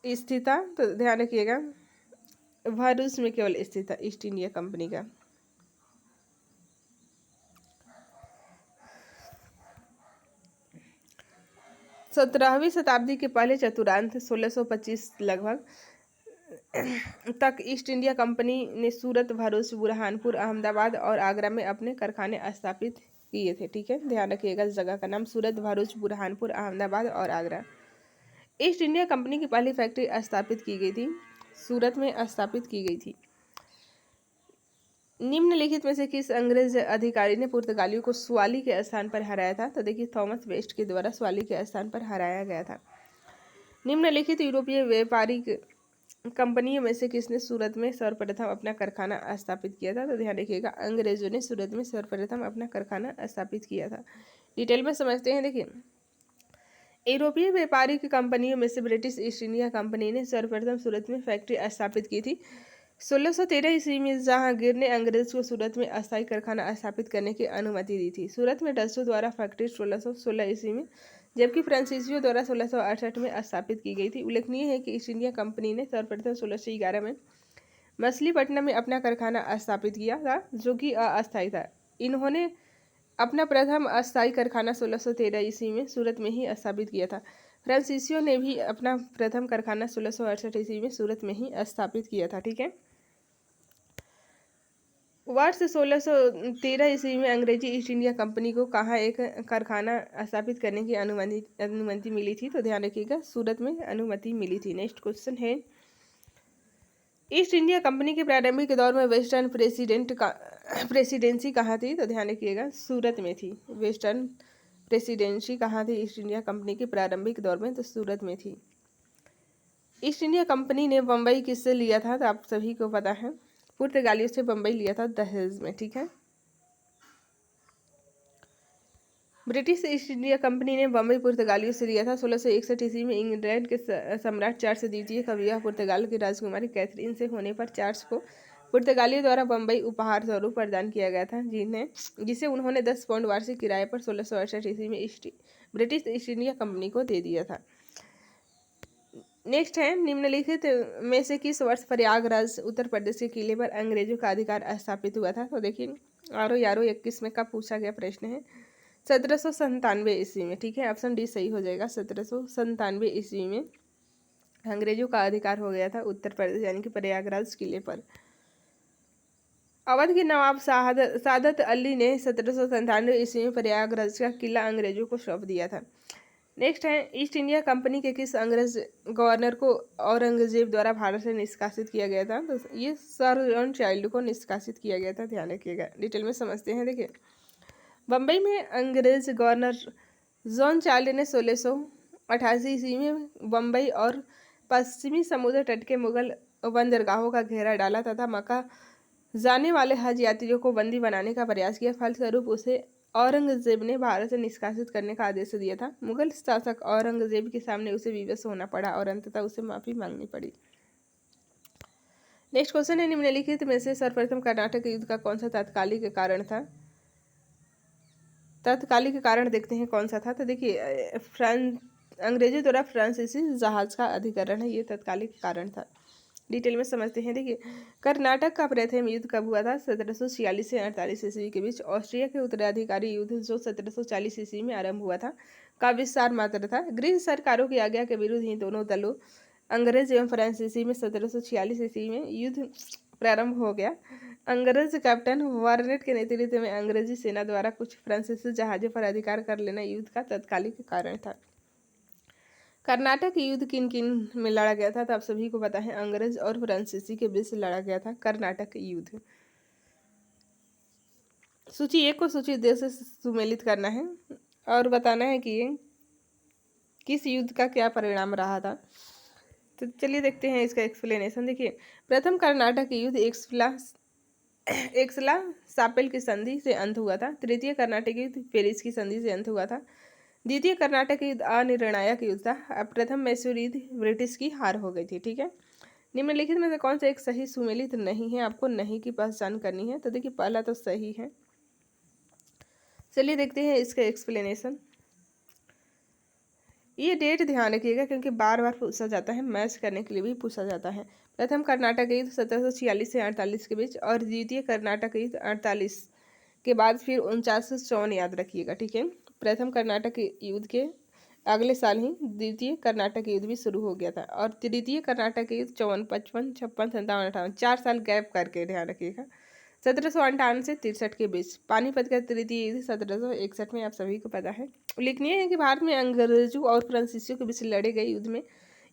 स्थित था? तो ध्यान रखिएगा, भरूच में केवल स्थित था ईस्ट इंडिया कंपनी का। सत्रहवीं शताब्दी के पहले चतुर्थांश 1625 लगभग तक ईस्ट इंडिया कंपनी ने सूरत, भरूच, बुरहानपुर, अहमदाबाद और आगरा में अपने कारखाने स्थापित किए थे। ठीक है, ध्यान रखिएगा इस जगह का नाम सूरत, भरूच, बुरहानपुर, अहमदाबाद और आगरा। ईस्ट इंडिया कंपनी की पहली फैक्ट्री स्थापित की गई थी, सूरत में स्थापित की गई थी। निम्नलिखित में से किस अंग्रेज अधिकारी ने पुर्तगालियों को स्वाली के स्थान पर हराया था? तो देखिए, थॉमस वेस्ट के द्वारा स्वाली के स्थान पर हराया गया था। निम्नलिखित यूरोपीय व्यापारिक कंपनियों में से किसने सूरत में सर्वप्रथम अपना कारखाना स्थापित किया था? तो ध्यान रखिएगा, अंग्रेजों ने सूरत में सर्वप्रथम अपना कारखाना स्थापित किया था। डिटेल में समझते हैं। देखिए, यूरोपीय व्यापारिक कंपनियों में से ब्रिटिश ईस्ट इंडिया कंपनी ने सर्वप्रथम सूरत में फैक्ट्री स्थापित की थी 1613 ईस्वी में। जहांगीर ने अंग्रेज को सूरत में अस्थायी कारखाना स्थापित करने की अनुमति दी थी। सूरत में डचों द्वारा फैक्ट्री 1616 ईस्वी में, जबकि फ्रांसीसियों द्वारा 1668 में स्थापित की गई थी। उल्लेखनीय है कि ईस्ट इंडिया कंपनी ने सर्वप्रथम 1611 में मछलीपट्टनम में अपना कारखाना स्थापित किया था, जो कि अस्थायी था। इन्होंने अपना प्रथम अस्थायी कारखाना 1613 ईस्वी में सूरत में ही स्थापित किया था। फ्रांसीसियों ने भी अपना प्रथम कारखाना 1668 ईस्वी में सूरत में ही स्थापित किया था। ठीक है, वर्ष 1613 ईस्वी में अंग्रेजी ईस्ट इंडिया कंपनी को कहाँ एक कारखाना स्थापित करने की अनुमति मिली थी? तो ध्यान रखिएगा, सूरत में अनुमति मिली थी। नेक्स्ट क्वेश्चन है, ईस्ट इंडिया कंपनी के प्रारंभिक दौर में वेस्टर्न प्रेसिडेंसी कहाँ थी? तो ध्यान रखिएगा, सूरत में थी। वेस्टर्न प्रेसिडेंसी कहाँ थी ईस्ट इंडिया कंपनी के प्रारंभिक दौर में? तो सूरत में थी। ईस्ट इंडिया कंपनी ने बम्बई किससे लिया था? तो आप सभी को पता है, पुर्तगालियों से बम्बई लिया था दहेज में। ठीक है, ब्रिटिश ईस्ट इंडिया कंपनी ने बम्बई पुर्तगालियों से लिया था 1661 ईस्वी में। इंग्लैंड के सम्राट चार्ल्स द्वितीय का विवाह पुर्तगाल की राजकुमारी कैथरीन से होने पर चार्ल्स को पुर्तगालियों द्वारा बम्बई उपहार स्वरूप प्रदान किया गया था, जिसे उन्होंने 10 पाउंड वार्षिक किराए पर 1668 ईस्वी में ब्रिटिश ईस्ट इंडिया कंपनी को दे दिया था। नेक्स्ट है, निम्नलिखित में से किस वर्ष प्रयागराज उत्तर प्रदेश के किले पर अंग्रेजों का अधिकार स्थापित हुआ था? तो देखिए, आरो यारो 21 में का पूछा गया प्रश्न है 1797 ईस्वी में। ठीक है, ऑप्शन डी सही हो जाएगा। 1797 ईस्वी में अंग्रेजों का अधिकार हो गया था उत्तर प्रदेश यानी कि प्रयागराज किले पर। अवध के नवाब सादत अली ने 1797 ईस्वी में प्रयागराज का किला अंग्रेजों को सौंप दिया था। नेक्स्ट है, ईस्ट इंडिया कंपनी के किस अंग्रेज गवर्नर को औरंगजेब द्वारा भारत से निष्कासित किया गया था? तो ये सर जॉन चाइल्ड को निष्कासित किया गया था। ध्यान रखिएगा, डिटेल में समझते हैं। देखिए, बम्बई में अंग्रेज गवर्नर जॉन चाइल्ड ने 1688 ईस्वी में बम्बई और पश्चिमी समुद्र तट के मुगल बंदरगाहों का घेरा डाला तथा मक्का जाने वाले हज यात्रियों को बंदी बनाने का प्रयास किया। फलस्वरूप उसे औरंगजेब ने भारत से निष्कासित करने का आदेश दिया था। मुगल शासक औरंगजेब के सामने उसे विवश होना पड़ा और अंततः उसे माफी मांगनी पड़ी। नेक्स्ट क्वेश्चन है, निम्नलिखित में से सर्वप्रथम कर्नाटक युद्ध का कौन सा तात्कालिक कारण था? तात्कालिक कारण देखते हैं कौन सा था। तो देखिए, अंग्रेजों द्वारा फ्रांसीसी जहाज का अधिग्रहण है, ये तात्कालिक कारण था। डिटेल में समझते हैं। देखिए, कर्नाटक का प्रथम युद्ध कब हुआ था? 1746 से 48 ईस्वी के बीच। ऑस्ट्रिया के उत्तराधिकारी युद्ध जो 1740 ईस्वी में आरंभ हुआ था का विस्तार मात्र था। गृह सरकारों की आज्ञा के विरुद्ध ही दोनों दलों अंग्रेज एवं फ्रांसीसी में 1746 ईस्वी में युद्ध प्रारंभ हो गया। अंग्रेज कैप्टन वारनेट के नेतृत्व में अंग्रेजी सेना द्वारा कुछ फ्रांसीसी जहाजों पर अधिकार कर लेना युद्ध का तात्कालिक कारण था। कर्नाटक युद्ध किन किन में लड़ा गया था? तो आप सभी को पता है, अंग्रेज और फ्रांसीसी के बीच लड़ा गया था कर्नाटक युद्ध। सूची 1 को सूची 2 से सुमेलित करना है और बताना है कि ये किस युद्ध का क्या परिणाम रहा था। तो चलिए देखते हैं इसका एक्सप्लेनेशन। देखिए, प्रथम कर्नाटक युद्ध एक्सला सापेल की संधि से अंत हुआ था। तृतीय कर्नाटक युद्ध पेरिस की संधि से अंत हुआ था। द्वितीय कर्नाटक युद्ध अनिर्णायक युद्ध था। अब प्रथम मैसूर युद्ध ब्रिटिश की हार हो गई थी। ठीक है, निम्नलिखित में से कौन सा एक सही सुमेलित नहीं है? आपको नहीं की पहचान करनी है। तो देखिए, पहला तो सही है। चलिए देखते हैं इसका एक्सप्लेनेशन। ये डेट ध्यान रखिएगा क्योंकि बार बार पूछा जाता है, मैच करने के लिए भी पूछा जाता है। प्रथम कर्नाटक युद्ध 1746 से 48 के बीच और द्वितीय कर्नाटक युद्ध 48 के बाद फिर 49 से 54 याद रखिएगा। ठीक है, प्रथम कर्नाटक युद्ध के अगले साल ही द्वितीय कर्नाटक युद्ध भी शुरू हो गया था। और तृतीय कर्नाटक युद्ध 54, 55, 56, 57, 58, 4 साल गैप करके, ध्यान रखिएगा। 1758 से 63 के बीच। पानीपत का तृतीय युद्ध 1761 में, आप सभी को पता है। उल्लेखनीय है कि भारत में अंग्रेजों और फ्रांसीसियों के बीच लड़े गए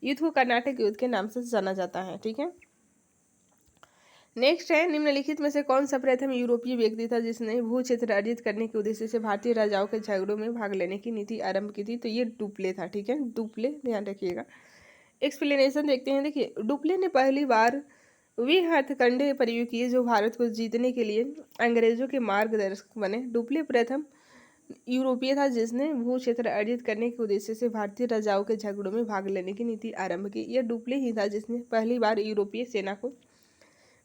युद्ध को कर्नाटक युद्ध के नाम से जाना जाता है। ठीक है। नेक्स्ट है, निम्नलिखित में से कौन सा प्रथम यूरोपीय व्यक्ति था जिसने भू क्षेत्र अर्जित करने के उद्देश्य से भारतीय राजाओं के झगड़ों में भाग लेने की नीति आरंभ की थी? तो ये डुप्ले था। ठीक है, डुप्ले, ध्यान रखिएगा। एक्सप्लेनेशन देखते हैं। देखिए, डुप्ले ने पहली बार वे हथकंडे प्रयोग किए जो भारत को जीतने के लिए अंग्रेजों के मार्गदर्शक बने। डुप्ले प्रथम यूरोपीय था जिसने भू क्षेत्र अर्जित करने के उद्देश्य से भारतीय राजाओं के झगड़ों में भाग लेने की नीति आरंभ की। यह डुप्ले ही था जिसने पहली बार यूरोपीय सेना को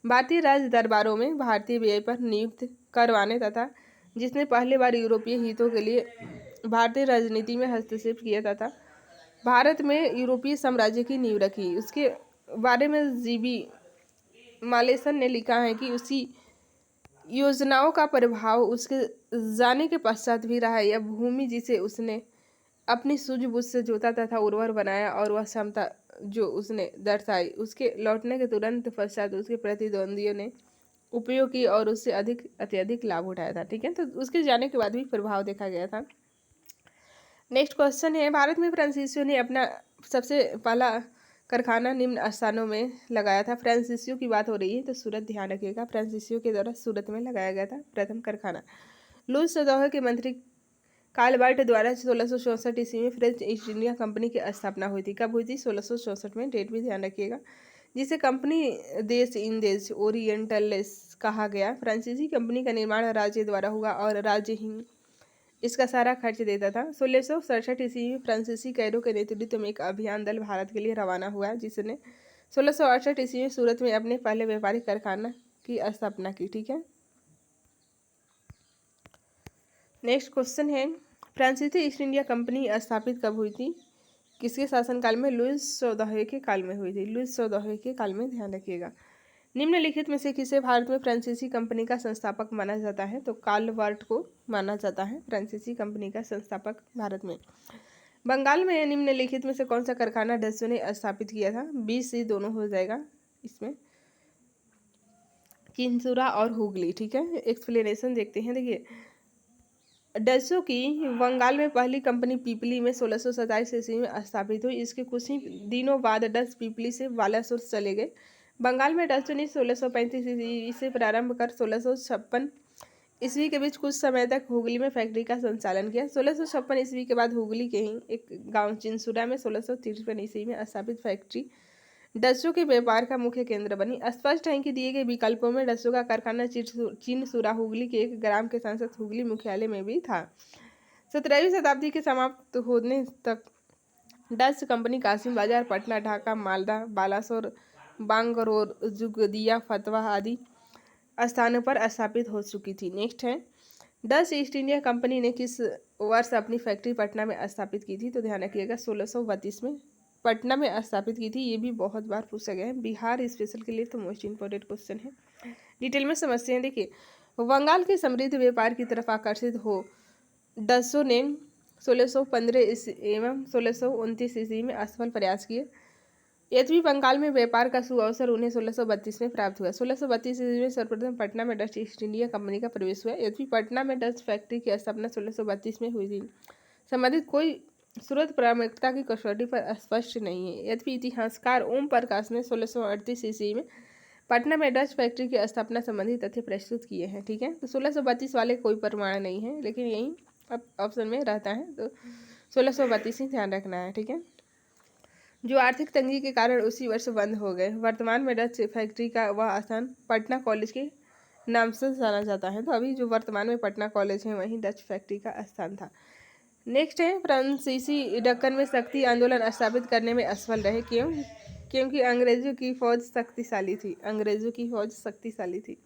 भारतीय राज दरबारों में भारतीय व्यय पर नियुक्त करवाने तथा जिसने पहली बार यूरोपीय हितों के लिए भारतीय राजनीति में हस्तक्षेप किया तथा भारत में यूरोपीय साम्राज्य की नींव रखी। उसके बारे में जीबी मालेसन ने लिखा है कि उसी योजनाओं का प्रभाव उसके जाने के पश्चात भी रहा। यह भूमि जिसे उसने अपनी सूझबूझ से जोता तथा उर्वर बनाया और वह क्षमता जो उसने दर्शाई उसके लौटने के तुरंत पश्चात उसके प्रतिद्वंदियों ने उपयोग की और उससे अत्यधिक लाभ उठाया था। ठीक है, तो उसके जाने के बाद भी प्रभाव देखा गया था। नेक्स्ट क्वेश्चन है, भारत में फ्रांसीसियों ने अपना सबसे पहला कारखाना निम्न स्थानों में लगाया था। फ्रांसीसियों की बात हो रही है तो सूरत, ध्यान रखिएगा। फ्रांसीसियों के द्वारा सूरत में लगाया गया था प्रथम कारखाना। लुईस चौदह के मंत्री कालबर्ट द्वारा 1664 ईस्वी में फ्रेंच ईस्ट इंडिया कंपनी की स्थापना हुई थी। कब हुई थी? 1664 में। डेट भी ध्यान रखिएगा। जिसे कंपनी देश इन देश ओरिएंटल्स कहा गया। फ्रांसीसी कंपनी का निर्माण राज्य द्वारा हुआ और राज्य ही इसका सारा खर्च देता था। 1667 ईस्वी में फ्रांसीसी कैरो के नेतृत्व में एक अभियान दल भारत के लिए रवाना हुआ जिसने 1668 ईस्वी में सूरत में अपने पहले व्यापारिक कारखाना की स्थापना की। ठीक है। नेक्स्ट क्वेश्चन है, फ्रांसीसी ईस्ट इंडिया कंपनी स्थापित कब हुई थी? किसके शासनकाल में? लुईस चौदह के काल में हुई थी। लुईस चौदह के काल में, ध्यान रखिएगा। निम्नलिखित में से किसे भारत में फ्रांसीसी कंपनी का संस्थापक माना जाता है? तो कालबर्ट को माना जाता है फ्रांसीसी कंपनी का संस्थापक भारत में। बंगाल में निम्नलिखित में से कौन सा कारखाना डचों ने स्थापित किया था? BC दोनों हो जाएगा इसमें, चिंसुरा और हुगली। ठीक है, एक्सप्लेनेशन देखते हैं। देखिए, डचों की बंगाल में पहली कंपनी पीपली में 1627 ईस्वी में स्थापित हुई। इसके कुछ ही दिनों बाद डच पीपली से बालासोर चले गए। बंगाल में डचों ने 1635 ईस्वी से प्रारंभ कर 1656 ईस्वी के बीच कुछ समय तक हुगली में फैक्ट्री का संचालन किया। 1656 ईस्वी के बाद हुगली के ही एक गांव चिंसुरा में 1653 ईस्वी में स्थापित फैक्ट्री डचों के व्यापार का मुख्य केंद्र बनी। स्पष्ट है कि दिए गए विकल्पों में डचों का कारखाना चिनसुरा हुगली के एक ग्राम के सांसद हुगली मुख्यालय में भी था। 17वीं शताब्दी के समाप्त होने तक डच कंपनी कासिम बाजार, पटना, ढाका, मालदा, बालासोर, बांगरोर, जुगदिया, फतवा आदि स्थानों पर स्थापित हो चुकी थी। नेक्स्ट है, डच ईस्ट इंडिया कंपनी ने किस वर्ष अपनी फैक्ट्री पटना में स्थापित की थी? तो ध्यान रखिएगा 1632 में पटना में स्थापित की थी। ये भी बहुत बार पूछा गया है बिहार स्पेशल के लिए, तो मोस्ट इंपॉर्टेंट क्वेश्चन है। डिटेल में समझते हैं। देखिए, बंगाल के समृद्ध व्यापार की तरफ आकर्षित हो डचों ने 1615 एवं 1629 ईस्वी में असफल प्रयास किए। यद्यपि बंगाल में व्यापार का सुअवसर उन्हें 1632 में प्राप्त हुआ। 1632 ईस्वी में सर्वप्रथम पटना में डच ईस्ट इंडिया कंपनी का प्रवेश हुआ। यद्यपि पटना में डच फैक्ट्री की स्थापना 1632 में हुई थी, संबंधित कोई स्रोत प्रामाणिकता की कसौटी पर स्पष्ट नहीं है। यद्यपि इतिहासकार ओम प्रकाश ने 1638 ईस्वी में पटना में डच फैक्ट्री की स्थापना संबंधी तथ्य प्रस्तुत किए हैं। ठीक है, तो 1632 वाले कोई प्रमाण नहीं है, लेकिन यही अब ऑप्शन में रहता है, तो 1632 ही ध्यान रखना है। ठीक है, जो आर्थिक तंगी के कारण उसी वर्ष बंद हो गए। वर्तमान में डच फैक्ट्री का वह स्थान पटना कॉलेज के नाम से जाना जाता है। तो अभी जो वर्तमान में पटना कॉलेज है वहीं डच फैक्ट्री का स्थान था। नेक्स्ट है, फ्रांसीसी दक्कन में शक्ति आंदोलन स्थापित करने में असफल रहे। क्यों? क्योंकि अंग्रेजों की फौज शक्तिशाली थी। अंग्रेजों की फौज शक्तिशाली थी।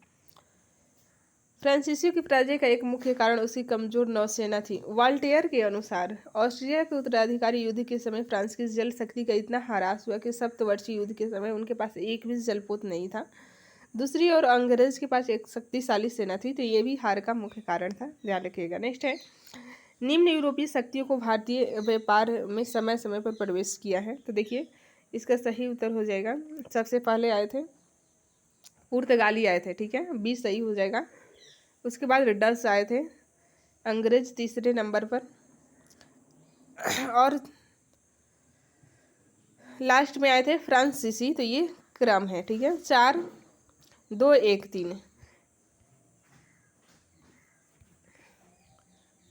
फ्रांसीसियों की पराजय का एक मुख्य कारण उसकी कमजोर नौसेना थी। वाल्टेयर के अनुसार ऑस्ट्रिया के उत्तराधिकारी युद्ध के समय फ्रांस की जल शक्ति का इतना ह्रास हुआ कि सप्तवर्षीय युद्ध के समय उनके पास एक भी जलपोत नहीं था। दूसरी ओर अंग्रेज के पास एक शक्तिशाली सेना थी, तो ये भी हार का मुख्य कारण था। ध्यान रखिएगा। नेक्स्ट है, निम्न यूरोपीय शक्तियों को भारतीय व्यापार में समय समय पर प्रवेश किया है। तो देखिए इसका सही उत्तर हो जाएगा, सबसे पहले आए थे पुर्तगाली आए थे, ठीक है, बी सही हो जाएगा। उसके बाद डच आए थे, अंग्रेज तीसरे नंबर पर, और लास्ट में आए थे फ्रांसीसी। तो ये क्रम है, ठीक है, 4 2 1 3।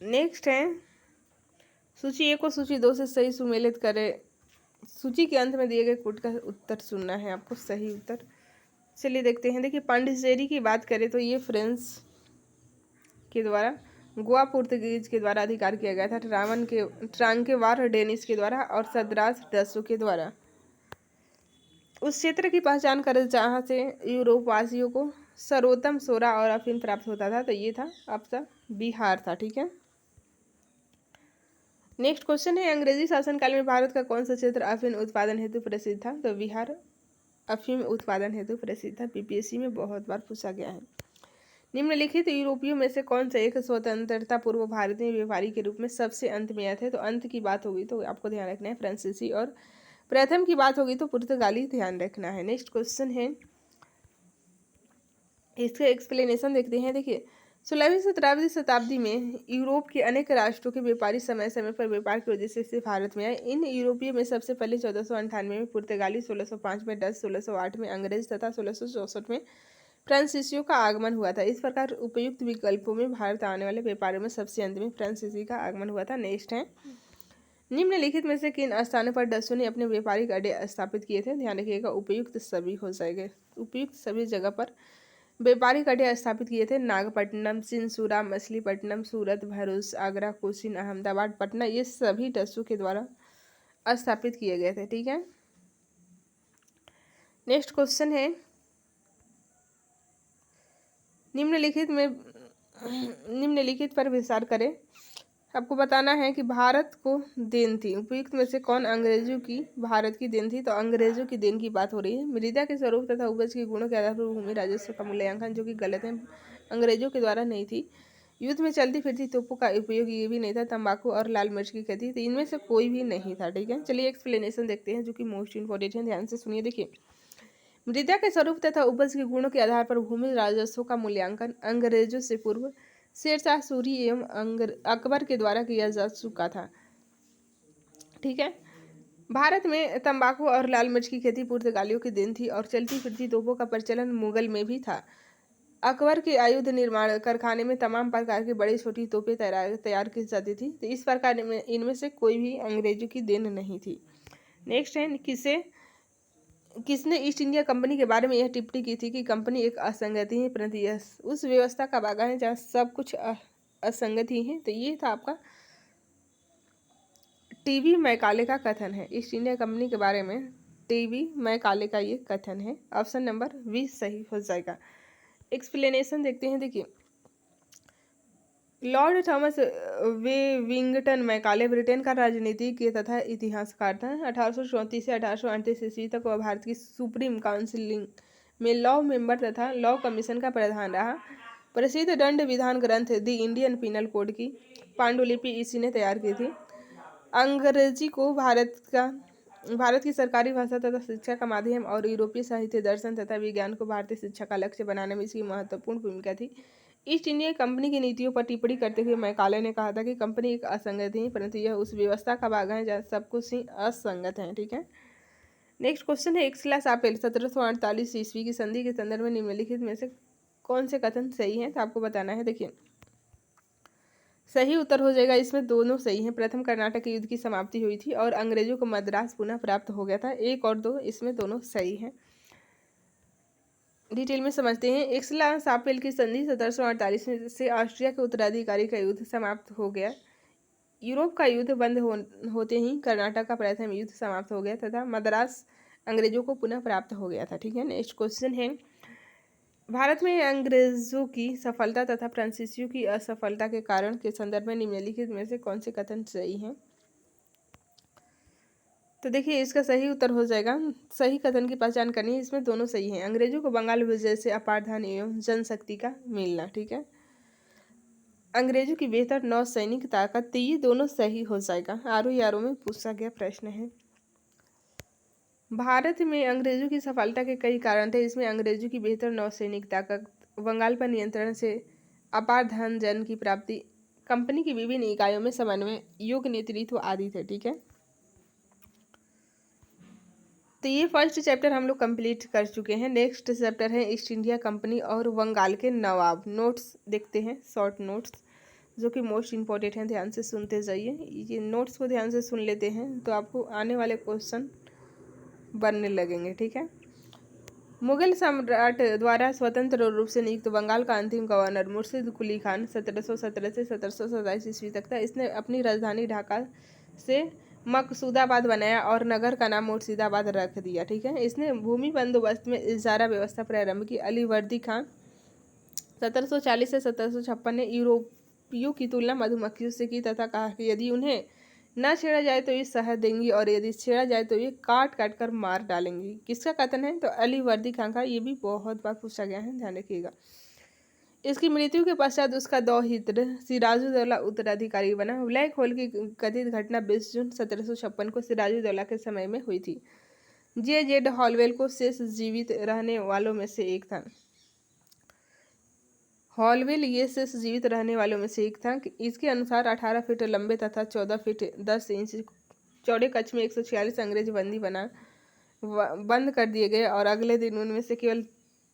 नेक्स्ट है सूची 1 को सूची 2 से सही सुमेलित करें। सूची के अंत में दिए गए कोड का उत्तर चुनना है आपको, सही उत्तर। चलिए देखते हैं। देखिए पांडिचेरी की बात करें तो ये फ्रेंच के द्वारा, गोवा पुर्तगीज के द्वारा अधिकार किया गया था, ट्रांकेवार डेनिश के द्वारा, और सद्रास डचों के द्वारा। उस क्षेत्र की पहचान करें जहाँ से यूरोपवासियों को सर्वोत्तम सोरा और अफीम प्राप्त होता था। तो ये था आपका बिहार था, ठीक है। नेक्स्ट क्वेश्चन है अंग्रेजी शासनकाल में भारत का कौन सा क्षेत्र अफीम उत्पादन हेतु प्रसिद्ध था। तो बिहार अफीम उत्पादन हेतु प्रसिद्ध था। पीपीएससी में बहुत बार पूछा गया है। निम्नलिखित यूरोपियों में से कौन सा एक स्वतंत्रता पूर्व भारतीय व्यापारी के रूप में सबसे अंत में आया था। तो अंत की बात होगी तो आपको ध्यान रखना है फ्रांसीसी, और प्रथम की बात होगी तो पुर्तगाली ध्यान रखना है। नेक्स्ट क्वेश्चन है, इसका एक्सप्लेनेशन देखते हैं। देखिए 16वीं शताब्दी में यूरोप के अनेक राष्ट्रों के व्यापारी समय समय पर व्यापार की वजह से भारत में आए। इन यूरोपियों में सबसे पहले 1498 में पुर्तगाली, 1605 में डच, 1608 में अंग्रेज तथा 1664 में फ्रांसीसियों का आगमन हुआ था। इस प्रकार उपयुक्त विकल्पों में भारत आने वाले व्यापारियों में सबसे अंत में फ्रांसीसी का आगमन हुआ था। नेक्स्ट है, निम्नलिखित में से किन स्थानों पर डचों ने अपने व्यापारिक अड्डे स्थापित किए थे। ध्यान रखिएगा, उपयुक्त सभी हो जाएंगे। उपयुक्त सभी जगह पर व्यापारिक अड्डे स्थापित किए थे। नागपट्टनम, चिंसूरा, मछलीपट्टनम, सूरत, भरूच, आगरा, कोचीन, अहमदाबाद, पटना, ये सभी डचों के द्वारा स्थापित किए गए थे, ठीक है। नेक्स्ट क्वेश्चन है, निम्नलिखित पर विचार करें। आपको बताना है कि भारत को देन थी। उपयुक्त में से कौन अंग्रेजों की भारत की देन थी। तो अंग्रेजों की देन की बात हो रही है। मृदा के स्वरूप तथा उपज के गुणों के आधार पर भूमि राजस्व का मूल्यांकन, जो कि गलत है, अंग्रेजों के द्वारा नहीं थी। युद्ध में चलती फिरती तोपों का उपयोग ये भी नहीं था। तंबाकू और लाल मिर्च की खेती, तो इनमें से कोई भी नहीं था, ठीक है। चलिए एक्सप्लेनेशन देखते हैं, जो कि मोस्ट इंपॉर्टेंट है, ध्यान से सुनिए। देखिए मृदा के स्वरूप तथा उपज के गुणों के आधार पर भूमि राजस्व का मूल्यांकन अंग्रेजों से पूर्व शेरशाह सूरी एवं अकबर के द्वारा किया जा चुका था, ठीक है। भारत में तंबाकू और लाल मिर्च की खेती पुर्तगालियों की देन थी, और चलती फिरती तोपों का प्रचलन मुगल में भी था। अकबर के आयुध निर्माण कारखाने में तमाम प्रकार की बड़ी छोटी तोपें तैयार की जाती थी। तो इस प्रकार इनमें से कोई भी अंग्रेजों की देन नहीं थी। नेक्स्ट है, किसने ईस्ट इंडिया कंपनी के बारे में यह टिप्पणी की थी कि कंपनी एक असंगति है, परंतु यह उस व्यवस्था का भाग है जहाँ सब कुछ असंगति है। तो ये था आपका टीवी मैकाले का कथन है। ईस्ट इंडिया कंपनी के बारे में टीवी मैकाले का ये कथन है। ऑप्शन नंबर 20 सही हो जाएगा। एक्सप्लेनेशन देखते हैं। देखिए लॉर्ड थॉमस वेविंगटन मैकाले ब्रिटेन का राजनीतिज्ञ तथा इतिहासकार था। 1834 से 1838 ईस्वी तक वह भारत की सुप्रीम काउंसिल में लॉ मेंबर तथा लॉ कमीशन का प्रधान रहा। प्रसिद्ध दंड विधान ग्रंथ द इंडियन पिनल कोड की पांडुलिपि इसी ने तैयार की थी। अंग्रेजी को भारत की सरकारी भाषा तथा शिक्षा का माध्यम और यूरोपीय साहित्य, दर्शन तथा विज्ञान को भारतीय शिक्षा का लक्ष्य बनाने में इसकी महत्वपूर्ण भूमिका थी। ईस्ट इंडिया कंपनी की नीतियों पर टिप्पणी करते हुए मैकाले ने कहा था कि कंपनी एक असंगत है, परंतु यह उस व्यवस्था का भाग है जहाँ सब कुछ ही असंगत है, ठीक है। नेक्स्ट क्वेश्चन है, एक्सला-सापेल 1748 ईस्वी की संधि के संदर्भ में निम्नलिखित में से कौन से कथन सही है। तो आपको बताना है। देखिए सही उत्तर हो जाएगा, इसमें दोनों सही हैं। प्रथम कर्नाटक युद्ध की समाप्ति हुई थी और अंग्रेजों को मद्रास पुनः प्राप्त हो गया था। 1 और 2 इसमें दोनों सही हैं। डिटेल में समझते हैं। एक्सला-सापेल की संधि 1748 में से ऑस्ट्रिया के उत्तराधिकारी का युद्ध समाप्त हो गया। यूरोप का युद्ध बंद होते ही कर्नाटक का प्रथम युद्ध समाप्त हो गया तथा मद्रास अंग्रेजों को पुनः प्राप्त हो गया था, ठीक है। नेक्स्ट क्वेश्चन है, भारत में अंग्रेजों की सफलता तथा फ्रांसीसियों की असफलता के कारण के संदर्भ में निम्नलिखित में से कौन से कथन सही हैं। तो देखिए इसका सही उत्तर हो जाएगा, सही कथन की पहचान करनी है। इसमें दोनों सही हैं। अंग्रेजों को बंगाल विजय से अपार धन एवं जनशक्ति का मिलना, ठीक है। अंग्रेजों की बेहतर नौसैनिक ताकत, तो ये दोनों सही हो जाएगा। आरओ में पूछा गया प्रश्न है। भारत में अंग्रेजों की सफलता के कई कारण थे। इसमें अंग्रेजों की बेहतर नौसैनिक ताकत, बंगाल पर नियंत्रण से अपार धन जन की प्राप्ति, कंपनी की विभिन्न इकाइयों में समन्वय, योग्य नेतृत्व आदि थे। ठीक है, तो ये फर्स्ट चैप्टर हम लोग कंप्लीट कर चुके हैं। नेक्स्ट चैप्टर है ईस्ट इंडिया कंपनी और बंगाल के नवाब। नोट्स देखते हैं, शॉर्ट नोट्स जो कि मोस्ट इंपॉर्टेंट हैं, ध्यान से सुनते जाइए। ये नोट्स को ध्यान से सुन लेते हैं तो आपको आने वाले क्वेश्चन बनने लगेंगे। ठीक है, मुगल सम्राट द्वारा स्वतंत्र रूप से नियुक्त बंगाल का अंतिम गवर्नर मुर्शिद कुली खान 1717 से 1727 ईस्वी तक था। इसने अपनी राजधानी ढाका से मकसूदाबाद बनाया और नगर का नाम मुर्शिदाबाद रख दिया। ठीक है, इसने भूमि बंदोबस्त में इजारा व्यवस्था प्रारंभ की। अली वर्दी खान 1740 से 1756 ने यूरोपियों की तुलना मधुमक्खियों से की तथा कहा कि यदि उन्हें न छेड़ा जाए तो ये शहद देंगी और यदि छेड़ा जाए तो ये काट काट कर मार डालेंगी। किसका कथन है? तो अली वर्दी खान का। ये भी बहुत बार पूछा गया है, ध्यान रखिएगा। इसकी मृत्यु के पश्चात उसका दौहित्र सिराजुद्दौला उत्तराधिकारी बना। ब्लैक होल की कथित घटना 20 जून 1756 को सिराजुद्दौला के समय में हुई थी। J. हॉलवेल को शेष जीवित रहने वालों में से एक था। हॉलवेल ये शेष जीवित रहने वालों में से एक था। इसके अनुसार 18 फीट लंबे तथा 14 फीट 10 इंच चौड़े कक्ष में 146 अंग्रेज बंदी बंद कर दिए गए और अगले दिन उनमें से केवल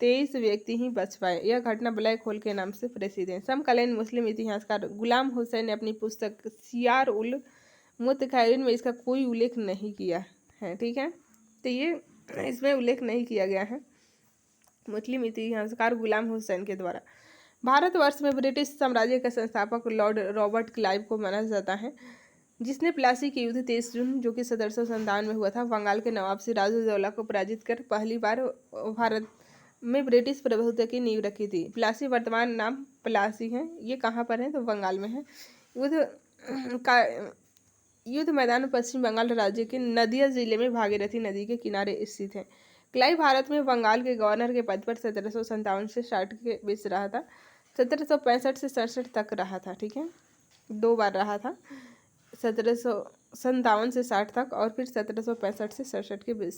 23 व्यक्ति ही बच पाए। यह घटना ब्लैक होल के नाम से प्रसिद्ध है। समकालीन मुस्लिम इतिहासकार गुलाम हुसैन ने अपनी पुस्तक सियार उल मुतखैरिन में इसका कोई उल्लेख नहीं किया है। ठीक है, तो ये इसमें उल्लेख नहीं किया गया है मुस्लिम इतिहासकार गुलाम हुसैन के द्वारा। भारतवर्ष में ब्रिटिश साम्राज्य के संस्थापक लॉर्ड रॉबर्ट क्लाइव को माना जाता है, जिसने प्लासी के युद्ध 23 जून जो कि 1757 में हुआ था, बंगाल के नवाब सिराजुद्दौला को पराजित कर पहली बार भारत में ब्रिटिश प्रभुत्व की नींव रखी थी। प्लासी वर्तमान नाम प्लासी है। ये कहाँ पर है? तो बंगाल में है। युद्ध मैदान पश्चिम बंगाल राज्य के नदिया जिले में भागीरथी नदी के किनारे स्थित है। क्लाइव भारत में बंगाल के गवर्नर के पद पर 1757 से 60 के बीच रहा था। 1765 से 67 तक रहा था। ठीक है, 2 बार रहा था, 1757 से 60 तक और फिर 1765 से 67 के बीच।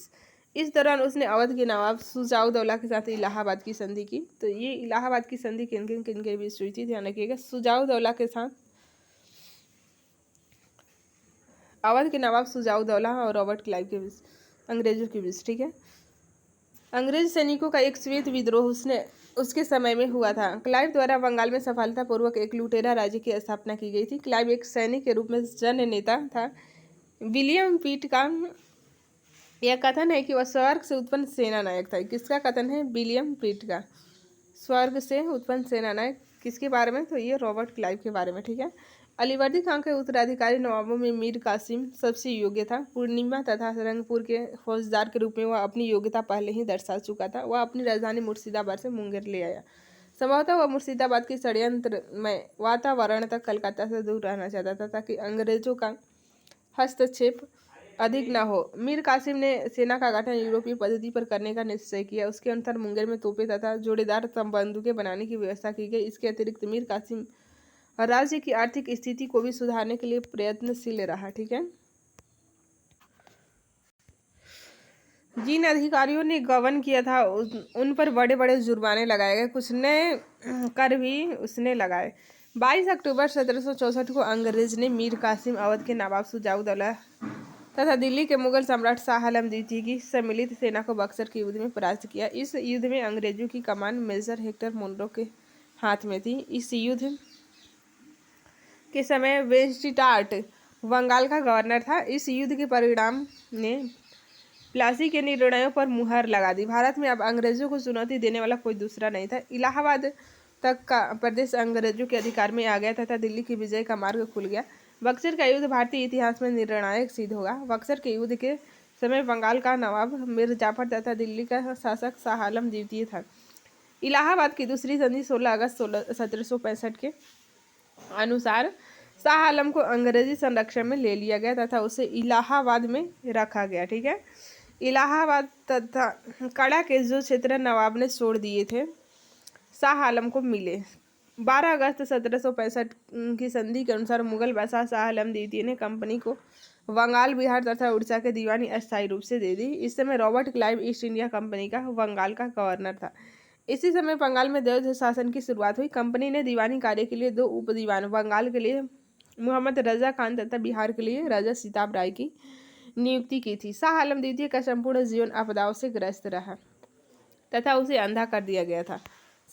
इस दौरान उसने अवध के नवाब शुजाउद्दौला के साथ इलाहाबाद की संधि की। तो ये इलाहाबाद की संधि किन किन के बीच हुई थी, ध्यान रखिएगा। शुजाउद्दौला के साथ, अवध के नवाब शुजाउद्दौला और रॉबर्ट क्लाइव के बीच, अंग्रेजों के बीच। ठीक है, अंग्रेज सैनिकों का एक श्वेत विद्रोह उसके समय में हुआ था। क्लाइव द्वारा बंगाल में सफलतापूर्वक एक लुटेरा राज्य की स्थापना की गई थी। क्लाइव एक सैनिक के रूप में जन नेता था। विलियम पिट का यह कथन है कि वह स्वर्ग से उत्पन्न सेना नायक था। किसका कथन है? विलियम पिट का। स्वर्ग से उत्पन्न सेना नायक किसके बारे में? तो ये रॉबर्ट क्लाइव के बारे में। ठीक है, अलीवर्दी खान के उत्तराधिकारी नवाबों में मीर कासिम सबसे योग्य था। पूर्णिमा तथा रंगपुर के फौजदार के रूप में वह अपनी योग्यता पहले ही दर्शा चुका था। वह अपनी राजधानी मुर्शिदाबाद से मुंगेर ले आया। संभवतः वह मुर्शिदाबाद के षड्यंत्रमय वातावरण तक कलकत्ता से दूर रहना चाहता था ताकि अंग्रेजों का हस्तक्षेप अधिक न हो। मीर कासिम ने सेना का गठन यूरोपीय पद्धति पर करने का निश्चय किया। उसके अनुसार मुंगेर में तोपें तथा जोड़ेदार बंदूकें बनाने की व्यवस्था की गई। इसके अतिरिक्त मीर कासिम राज्य की आर्थिक स्थिति को भी सुधारने के लिए प्रयत्नशील रहा। ठीक है, जिन अधिकारियों ने गबन किया था उन पर बड़े बड़े जुर्माने लगाए गए। कुछ नए कर भी उसने लगाए। 22 अक्टूबर 1764 को अंग्रेज ने मीर कासिम, अवध के नवाब शुजाउद्दौला तथा दिल्ली के मुगल सम्राट शाह आलम द्वितीय की सम्मिलित सेना को बक्सर के युद्ध में पराजित किया। इस युद्ध में अंग्रेजों की कमान मेजर हेक्टर मोनरो के हाथ में थी। इस युद्ध के समय वेस्टटार्ट बंगाल का गवर्नर था। इस युद्ध के परिणाम ने प्लासी के निर्णयों पर मुहर लगा दी। भारत में अब अंग्रेजों को चुनौती देने वाला कोई दूसरा नहीं था। इलाहाबाद तक का प्रदेश अंग्रेजों के अधिकार में आ गया तथा दिल्ली की विजय का मार्ग खुल गया। बक्सर का युद्ध भारतीय इतिहास में निर्णायक सिद्ध होगा। बक्सर के युद्ध के समय बंगाल का नवाब मीर जाफर तथा दिल्ली का शासक शाह आलम द्वितीय था। इलाहाबाद की दूसरी संधि 16 अगस्त 1765 के अनुसार शाह आलम को अंग्रेजी संरक्षण में ले लिया गया तथा उसे इलाहाबाद में रखा गया। ठीक है, इलाहाबाद तथा कड़ा के जो क्षेत्र नवाब ने छोड़ दिए थे शाह आलम को मिले। 12 अगस्त 1765 की संधि के अनुसार मुगल बादशाह शाह आलम द्वितीय ने कंपनी को बंगाल, बिहार तथा उड़ीसा की दीवानी अस्थायी रूप से दे दी। इस समय Robert Clive east India company का बंगाल का गवर्नर था। इसी समय बंगाल में द्वैध शासन की शुरुआत हुई। कंपनी ने दीवानी कार्य के लिए 2 उप दीवान, बंगाल के लिए मोहम्मद रजा खान तथा बिहार के लिए राजा सीताब राय की नियुक्ति की थी। शाह आलम द्वितीय का संपूर्ण जीवन आपदाओं से ग्रस्त रहा तथा उसे अंधा कर दिया गया था।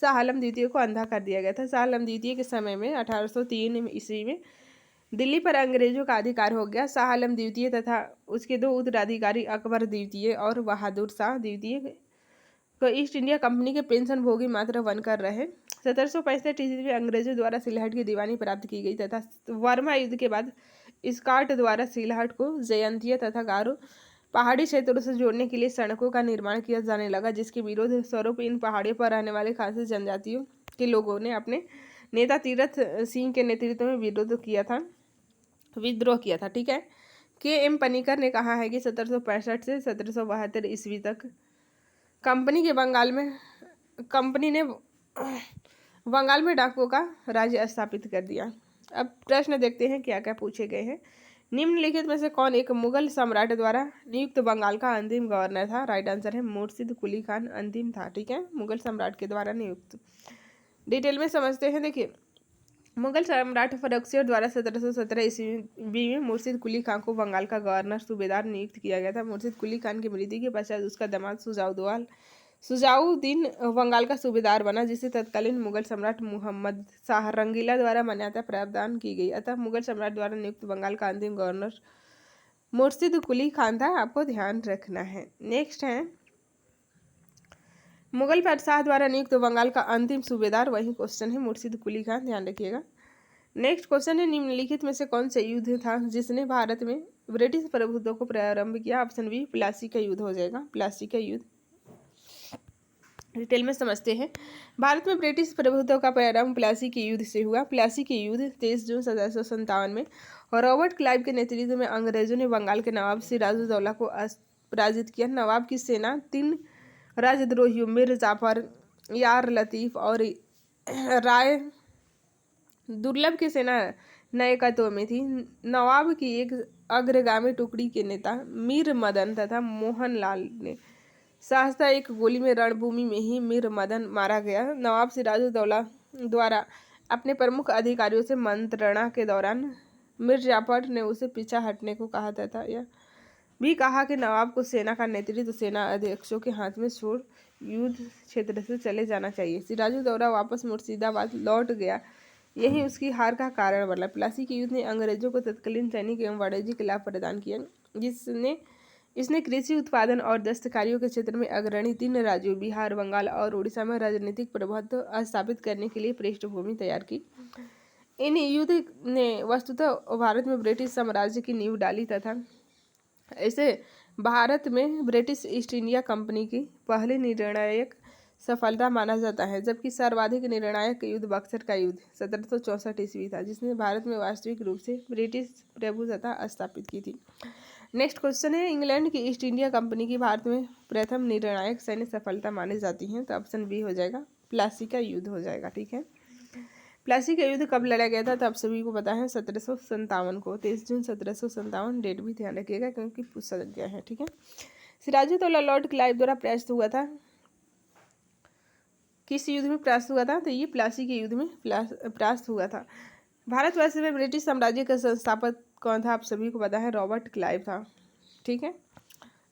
शाह आलम द्वितीय को अंधा कर दिया गया था। शाह आलम द्वितीय के समय में 1803 ईस्वी में दिल्ली पर अंग्रेजों का अधिकार हो गया। शाह आलम द्वितीय तथा उसके 2 उत्तराधिकारी अकबर द्वितीय और बहादुर शाह द्वितीय को ईस्ट इंडिया कंपनी के पेंशन भोगी मात्र बनकर रहे। 1765 ईस्वी में अंग्रेजों द्वारा सिलहट की दीवानी प्राप्त की गई तथा वर्मा युद्ध के बाद स्कॉट द्वारा सिलहट को जयंतिया तथा गारो पहाड़ी क्षेत्रों से जोड़ने के लिए सड़कों का निर्माण किया जाने लगा, जिसके विरोध स्वरूप इन पहाड़ियों पर रहने वाले खासी जनजातियों के लोगों ने अपने नेता तीरथ सिंह के नेतृत्व में विद्रोह किया था। ठीक है। के.एम. पनिकर ने कहा है कि 1765 से 1772 ईस्वी तक कंपनी ने बंगाल में डाकुओं का राज्य स्थापित कर दिया। अब प्रश्न देखते हैं क्या क्या पूछे गए हैं। निम्नलिखित में से कौन एक मुगल सम्राट द्वारा नियुक्त बंगाल का अंतिम गवर्नर था? राइट आंसर है मुर्शिद कुली खान अंतिम था। ठीक है, मुगल सम्राट के द्वारा नियुक्त। डिटेल में समझते हैं। देखिए, मुगल सम्राट फर्रुखसिंह द्वारा 1717 ईस्वी में मुर्शिद कुली खान को बंगाल का गवर्नर सूबेदार नियुक्त किया गया था। मुर्शिद कुली खान की मृत्यु के पश्चात उसका दामाद सुजाउद्दीन बंगाल का सूबेदार बना, जिसे तत्कालीन मुगल सम्राट मुहम्मद शाह रंगीला द्वारा मान्यता प्रदान की गई। अतः मुगल सम्राट द्वारा नियुक्त बंगाल का अंतिम गवर्नर मुर्शिद कुली खान था। आपको ध्यान रखना है। नेक्स्ट है मुगल बादशाह द्वारा नियुक्त बंगाल का अंतिम सूबेदार, वही क्वेश्चन है मुर्शिद कुली खान, ध्यान रखिएगा। नेक्स्ट क्वेश्चन है निम्नलिखित में से कौन सा युद्ध था जिसने भारत में ब्रिटिश प्रभुत्व को प्रारंभ किया? ऑप्शन बी प्लासी का युद्ध हो जाएगा। प्लासी का युद्ध डिटेल में समझते हैं। भारत में ब्रिटिश प्रभुत्व का प्रारंभ प्लासी के युद्ध से हुआ। प्लासी के युद्ध 23 जून 1757 में रॉबर्ट क्लाइव के नेतृत्व में अंग्रेजों ने बंगाल के नवाब सिराजुद्दौला को पराजित किया। नवाब की सेना 3 राजद्रोहियों मीर जाफर, यार लतीफ और राय दुर्लभ की सेना नायकत्व में थी। नवाब की एक अग्रगामी टुकड़ी के नेता मीर मदन तथा मोहनलाल ने सहसा एक गोली में रणभूमि में ही मीर मदन मारा गया। नवाब सिराजुद्दौला द्वारा अपने प्रमुख अधिकारियों से मंत्रणा के दौरान मीर जाफर ने उसे पीछा हटने को कहा तथा यह भी कहा कि नवाब को सेना का नेतृत्व सेना अध्यक्षों के हाथ में छोड़ युद्ध क्षेत्र से चले जाना चाहिए। सिराजुद्दौला वापस मुर्शिदाबाद लौट गया, यही उसकी हार का कारण बना। प्लासी के युद्ध ने अंग्रेजों को तत्कालीन सैनिक एवं वाणिज्यिक लाभ प्रदान किया, इसने कृषि उत्पादन और दस्तकारियों के क्षेत्र में अग्रणी 3 राज्यों बिहार, बंगाल और उड़ीसा में राजनीतिक प्रभुत्व स्थापित करने के लिए पृष्ठभूमि तैयार की। इन युद्ध ने वस्तुतः भारत में ब्रिटिश साम्राज्य की नींव डाली तथा ऐसे भारत में ब्रिटिश ईस्ट इंडिया कंपनी की पहली निर्णायक सफलता माना जाता है। जबकि सर्वाधिक निर्णायक युद्ध बक्सर का युद्ध 1764 ईस्वी था, जिसने भारत में वास्तविक रूप से ब्रिटिश प्रभुसत्ता स्थापित की थी। नेक्स्ट क्वेश्चन है इंग्लैंड की ईस्ट इंडिया कंपनी की भारत में प्रथम निर्णायक सैन्य सफलता मानी जाती है? तो ऑप्शन बी हो जाएगा, प्लासी का युद्ध हो जाएगा। ठीक है, प्लासी का युद्ध कब लड़ा गया था? तो आप सभी को पता है 1757 को, 23 जून 1757। डेट भी ध्यान रखिएगा क्योंकि पूछा गया है। ठीक है, सिराजुद्दौला लॉर्ड क्लाइव द्वारा परास्त हुआ था। किस युद्ध में परास्त हुआ था? तो ये प्लासी के युद्ध में परास्त हुआ था। भारतवर्ष में ब्रिटिश साम्राज्य का संस्थापक कौन था? आप सभी को पता है रॉबर्ट क्लाइव था। ठीक है,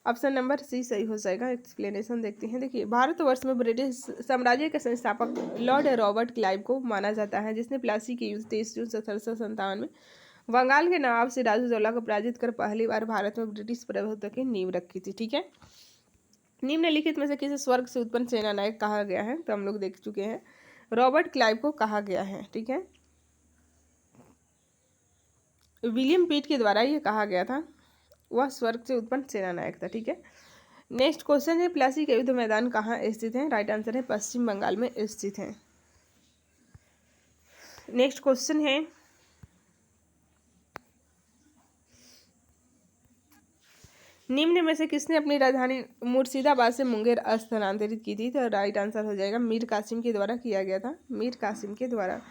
ऑप्शन नंबर सी सही हो जाएगा। एक्सप्लेनेशन देखते हैं। देखिए, भारतवर्ष में ब्रिटिश साम्राज्य के संस्थापक लॉर्ड रॉबर्ट क्लाइव को माना जाता है, जिसने प्लासी के युद्ध 23 जून 1757 में बंगाल के नवाब सिराजुद्दौला को पराजित कर पहली बार भारत में ब्रिटिश प्रभुत्व की नींव रखी थी। ठीक है, निम्नलिखित में से किसे स्वर्ग से उत्पन्न सेनानायक कहा गया है? तो हम लोग देख चुके हैं, रॉबर्ट क्लाइव को कहा गया है। ठीक है, विलियम पिट के द्वारा ये कहा गया था, वह स्वर्ग से उत्पन्न सेनानायक था। ठीक है, नेक्स्ट क्वेश्चन है प्लासी का युद्ध मैदान कहाँ स्थित है? राइट आंसर है पश्चिम बंगाल में स्थित है। नेक्स्ट क्वेश्चन है निम्न में से किसने अपनी राजधानी मुर्शिदाबाद से मुंगेर स्थानांतरित की थी? तो राइट आंसर हो जाएगा मीर कासिम के द्वारा किया गया था, मीर कासिम के द्वारा।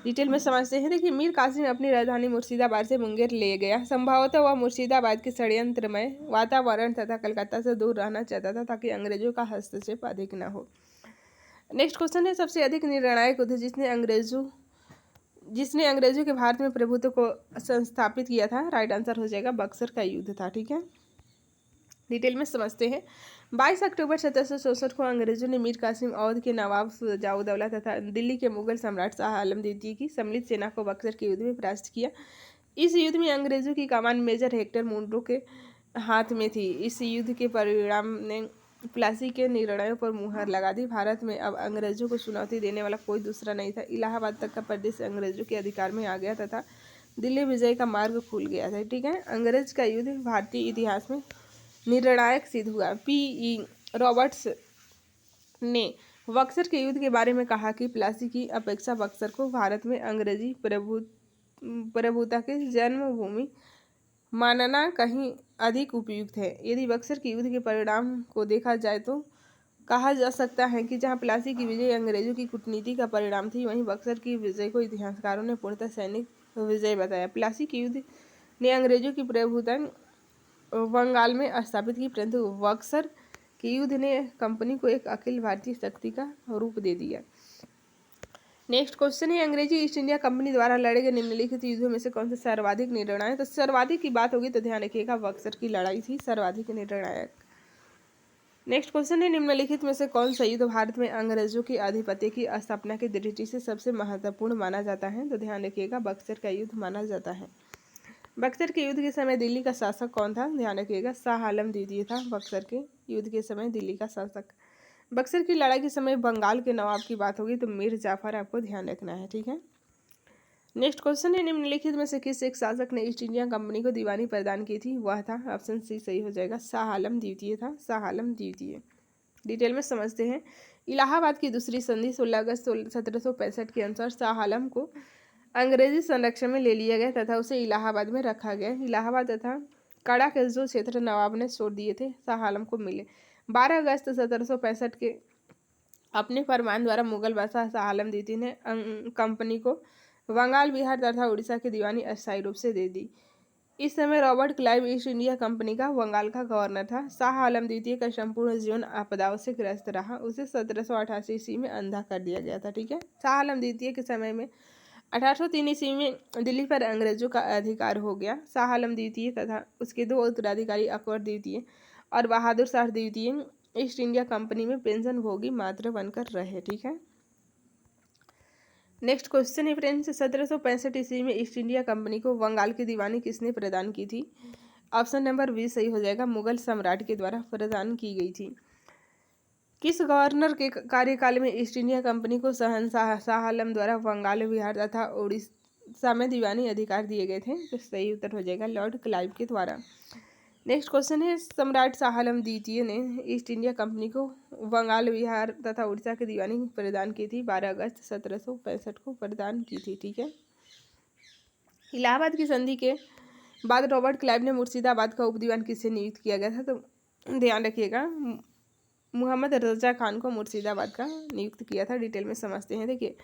डिटेल में समझते हैं। देखिए, मीर कासिम अपनी राजधानी मुर्शिदाबाद से मुंगेर ले गया। संभवतः वह मुर्शिदाबाद के षड्यंत्रमय वातावरण तथा कलकत्ता से दूर रहना चाहता था ताकि अंग्रेजों का हस्तक्षेप अधिक न हो। नेक्स्ट क्वेश्चन है, सबसे अधिक निर्णायक युद्ध जिसने अंग्रेजों के भारत में प्रभुत्व को संस्थापित किया था? राइट आंसर हो जाएगा बक्सर का युद्ध था। ठीक है, डिटेल में समझते हैं। 22 अक्टूबर 1764 को अंग्रेजों ने मीर कासिम अवध के नवाब शुजाउद्दौला तथा दिल्ली के मुगल सम्राट शाह आलम द्वितीय की सम्मिलित सेना को बक्सर के युद्ध में परास्त किया। इस युद्ध में अंग्रेजों की कमान मेजर हेक्टर मुंडो के हाथ में थी। इस युद्ध के परिणाम ने प्लासी के निर्णयों पर मुहर लगा दी। भारत में अब अंग्रेजों को चुनौती देने वाला कोई दूसरा नहीं था। इलाहाबाद तक का प्रदेश अंग्रेजों के अधिकार में आ गया तथा दिल्ली विजय का मार्ग खुल गया था। ठीक है, अंग्रेज का युद्ध भारतीय इतिहास में निर्णायक सिद्ध हुआ। पी.ई. रॉबर्ट्स ने बक्सर के युद्ध के बारे में कहा कि प्लासी की अपेक्षा बक्सर को भारत में अंग्रेजी प्रभुता के जन्मभूमि मानना कहीं अधिक उपयुक्त है। यदि बक्सर के युद्ध के परिणाम को देखा जाए तो कहा जा सकता है कि जहां प्लासी की विजय अंग्रेजों की कूटनीति का परिणाम थी, वहीं बक्सर की विजय को इतिहासकारों ने पूर्णतः सैनिक विजय बताया। प्लासी के युद्ध ने अंग्रेजों की प्रभुता बंगाल में स्थापित की, परंतु बक्सर के युद्ध ने कंपनी को एक अखिल भारतीय शक्ति का रूप दे दिया। नेक्स्ट क्वेश्चन है, अंग्रेजी ईस्ट इंडिया कंपनी द्वारा लड़े गए निम्नलिखित युद्धों में से कौन सा सर्वाधिक निर्णायक? तो सर्वाधिक की बात होगी तो ध्यान रखिएगा बक्सर की लड़ाई थी सर्वाधिक निर्णायक। नेक्स्ट क्वेश्चन है, निम्नलिखित में से कौन सा युद्ध भारत में अंग्रेजों के आधिपत्य की स्थापना की दृष्टि से सबसे महत्वपूर्ण माना जाता है? तो ध्यान रखिएगा बक्सर का युद्ध माना जाता है। बक्सर के युद्ध के समय दिल्ली का शासक कौन था? ध्यान रखिएगा शाह आलम द्वितीय था बक्सर के युद्ध के समय दिल्ली का शासक। बक्सर की लड़ाई के समय बंगाल के नवाब की बात होगी तो मीर जाफर आपको ध्यान रखना है। ठीक है, नेक्स्ट क्वेश्चन है, निम्नलिखित में से किस एक शासक ने ईस्ट इंडिया कंपनी को दीवानी प्रदान की थी? वह था ऑप्शन सी सही हो जाएगा, शाह आलम द्वितीय था, शाह आलम द्वितीय। डिटेल में समझते हैं। इलाहाबाद की दूसरी संधि 16 अगस्त 1765 के अनुसार शाह आलम को अंग्रेजी संरक्षण में ले लिया गया तथा उसे इलाहाबाद में रखा गया। इलाहाबाद तथा कड़ा के जो क्षेत्र नवाब ने छोड़ दिए थे शाह आलम को मिले। 12 अगस्त 1765 के अपने फरमान द्वारा मुगल बादशाह शाह आलम द्वितीय ने कंपनी को बंगाल, बिहार तथा उड़ीसा की दीवानी अस्थायी रूप से दे दी। इस समय Robert Clive east India company का बंगाल का गवर्नर था। शाह आलम द्वितीय का संपूर्ण जीवन आपदाओं से ग्रस्त रहा। उसे 1788 ईस्वी में अंधा कर दिया गया था। ठीक है, शाह आलम द्वितीय के समय में 1803 ईस्वी में दिल्ली पर अंग्रेजों का अधिकार हो गया। शाह आलम द्वितीय तथा उसके दो उत्तराधिकारी अकबर द्वितीय और बहादुर शाह द्वितीय ईस्ट इंडिया कंपनी में पेंशन भोगी मात्र बनकर रहे। ठीक है, नेक्स्ट क्वेश्चन है फ्रेंड्स, 1765 ईस्वी में ईस्ट इंडिया कंपनी को बंगाल की दीवानी किसने प्रदान की थी? ऑप्शन नंबर बी सही हो जाएगा, मुगल सम्राट के द्वारा प्रदान की गई थी। किस गवर्नर के कार्यकाल में ईस्ट इंडिया कंपनी को शहंशाह शाह आलम द्वारा बंगाल, बिहार तथा उड़ीसा में दीवानी अधिकार दिए गए थे? तो सही उत्तर हो जाएगा लॉर्ड क्लाइव के द्वारा। नेक्स्ट क्वेश्चन है, सम्राट शाह आलम द्वितीय ने ईस्ट इंडिया कंपनी को बंगाल, बिहार तथा उड़ीसा की दीवानी प्रदान की थी। 12 अगस्त 1765 को प्रदान की थी। ठीक है, इलाहाबाद की संधि के बाद रॉबर्ट क्लाइव ने मुर्शिदाबाद का उपदीवान किससे नियुक्त किया गया था? तो ध्यान रखिएगा मोहम्मद रजा खान को मुर्शिदाबाद का नियुक्त किया था। डिटेल में समझते हैं। देखिए,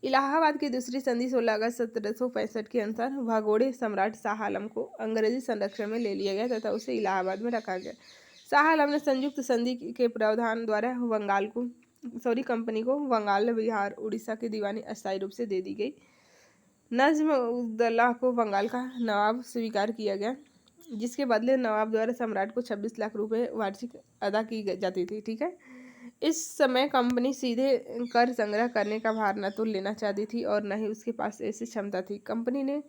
इलाहाबाद की दूसरी संधि 16 अगस्त 1765 के अनुसार भागोड़े सम्राट शाह आलम को अंग्रेजी संरक्षण में ले लिया गया तथा उसे इलाहाबाद में रखा गया। शाह आलम ने संयुक्त संधि के प्रावधान द्वारा कंपनी को बंगाल, बिहार, उड़ीसा की दीवानी अस्थायी रूप से दे दी गई। नज्म उद्दौला को बंगाल का नवाब स्वीकार किया गया, जिसके बदले नवाब द्वारा सम्राट को 26 लाख रुपए वार्षिक अदा की जाती थी। ठीक है, इस समय कंपनी सीधे कर संग्रह करने का भार न तो लेना चाहती थी और न ही उसके पास ऐसी क्षमता थी। कंपनी ने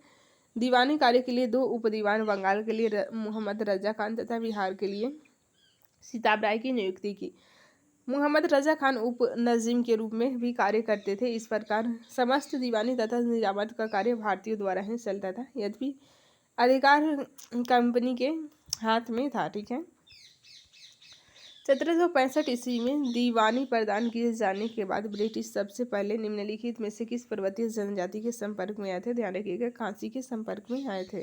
दीवानी कार्य के लिए दो उपदीवान, बंगाल के लिए मोहम्मद रजा खान तथा बिहार के लिए सिताब राय की नियुक्ति की। मोहम्मद रजा खान उप नजीम के रूप में भी कार्य करते थे। इस प्रकार समस्त दीवानी तथा निजामत का कार्य भारतीयों द्वारा ही चलता था, यद्यपि अधिकार कंपनी के हाथ में था। ठीक है, 1765 ईस्वी में दीवानी प्रदान किए जाने के बाद ब्रिटिश सबसे पहले निम्नलिखित में से किस पर्वतीय जनजाति के संपर्क में आए थे? ध्यान रखिएगा खांसी के संपर्क में आए थे।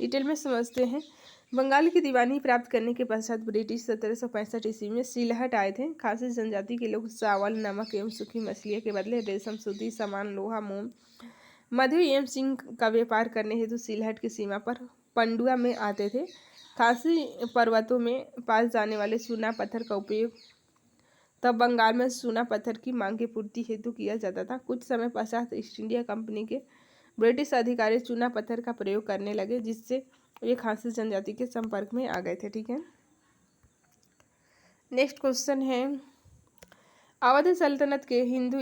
डिटेल में समझते हैं। बंगाल की दीवानी प्राप्त करने के पश्चात ब्रिटिश 1765 ईस्वी में सिलहट आए थे। खासी जनजाति के लोग चावल, नमक एवं सूखी मछलियों के बदले रेशम, सूती सामान, लोहा, मोम, मधु एवं सिंह का व्यापार करने हेतु सिलहट की सीमा पर पंडुआ में आते थे। खासी पर्वतों में पास जाने वाले चूना पत्थर का उपयोग तब बंगाल में चूना पत्थर की मांग की पूर्ति हेतु किया जाता था। कुछ समय पश्चात ईस्ट इंडिया कंपनी के ब्रिटिश अधिकारी चूना पत्थर का प्रयोग करने लगे, जिससे वे खासी जनजाति के संपर्क में आ गए थे। ठीक है, नेक्स्ट क्वेश्चन है, अवध सल्तनत के हिंदू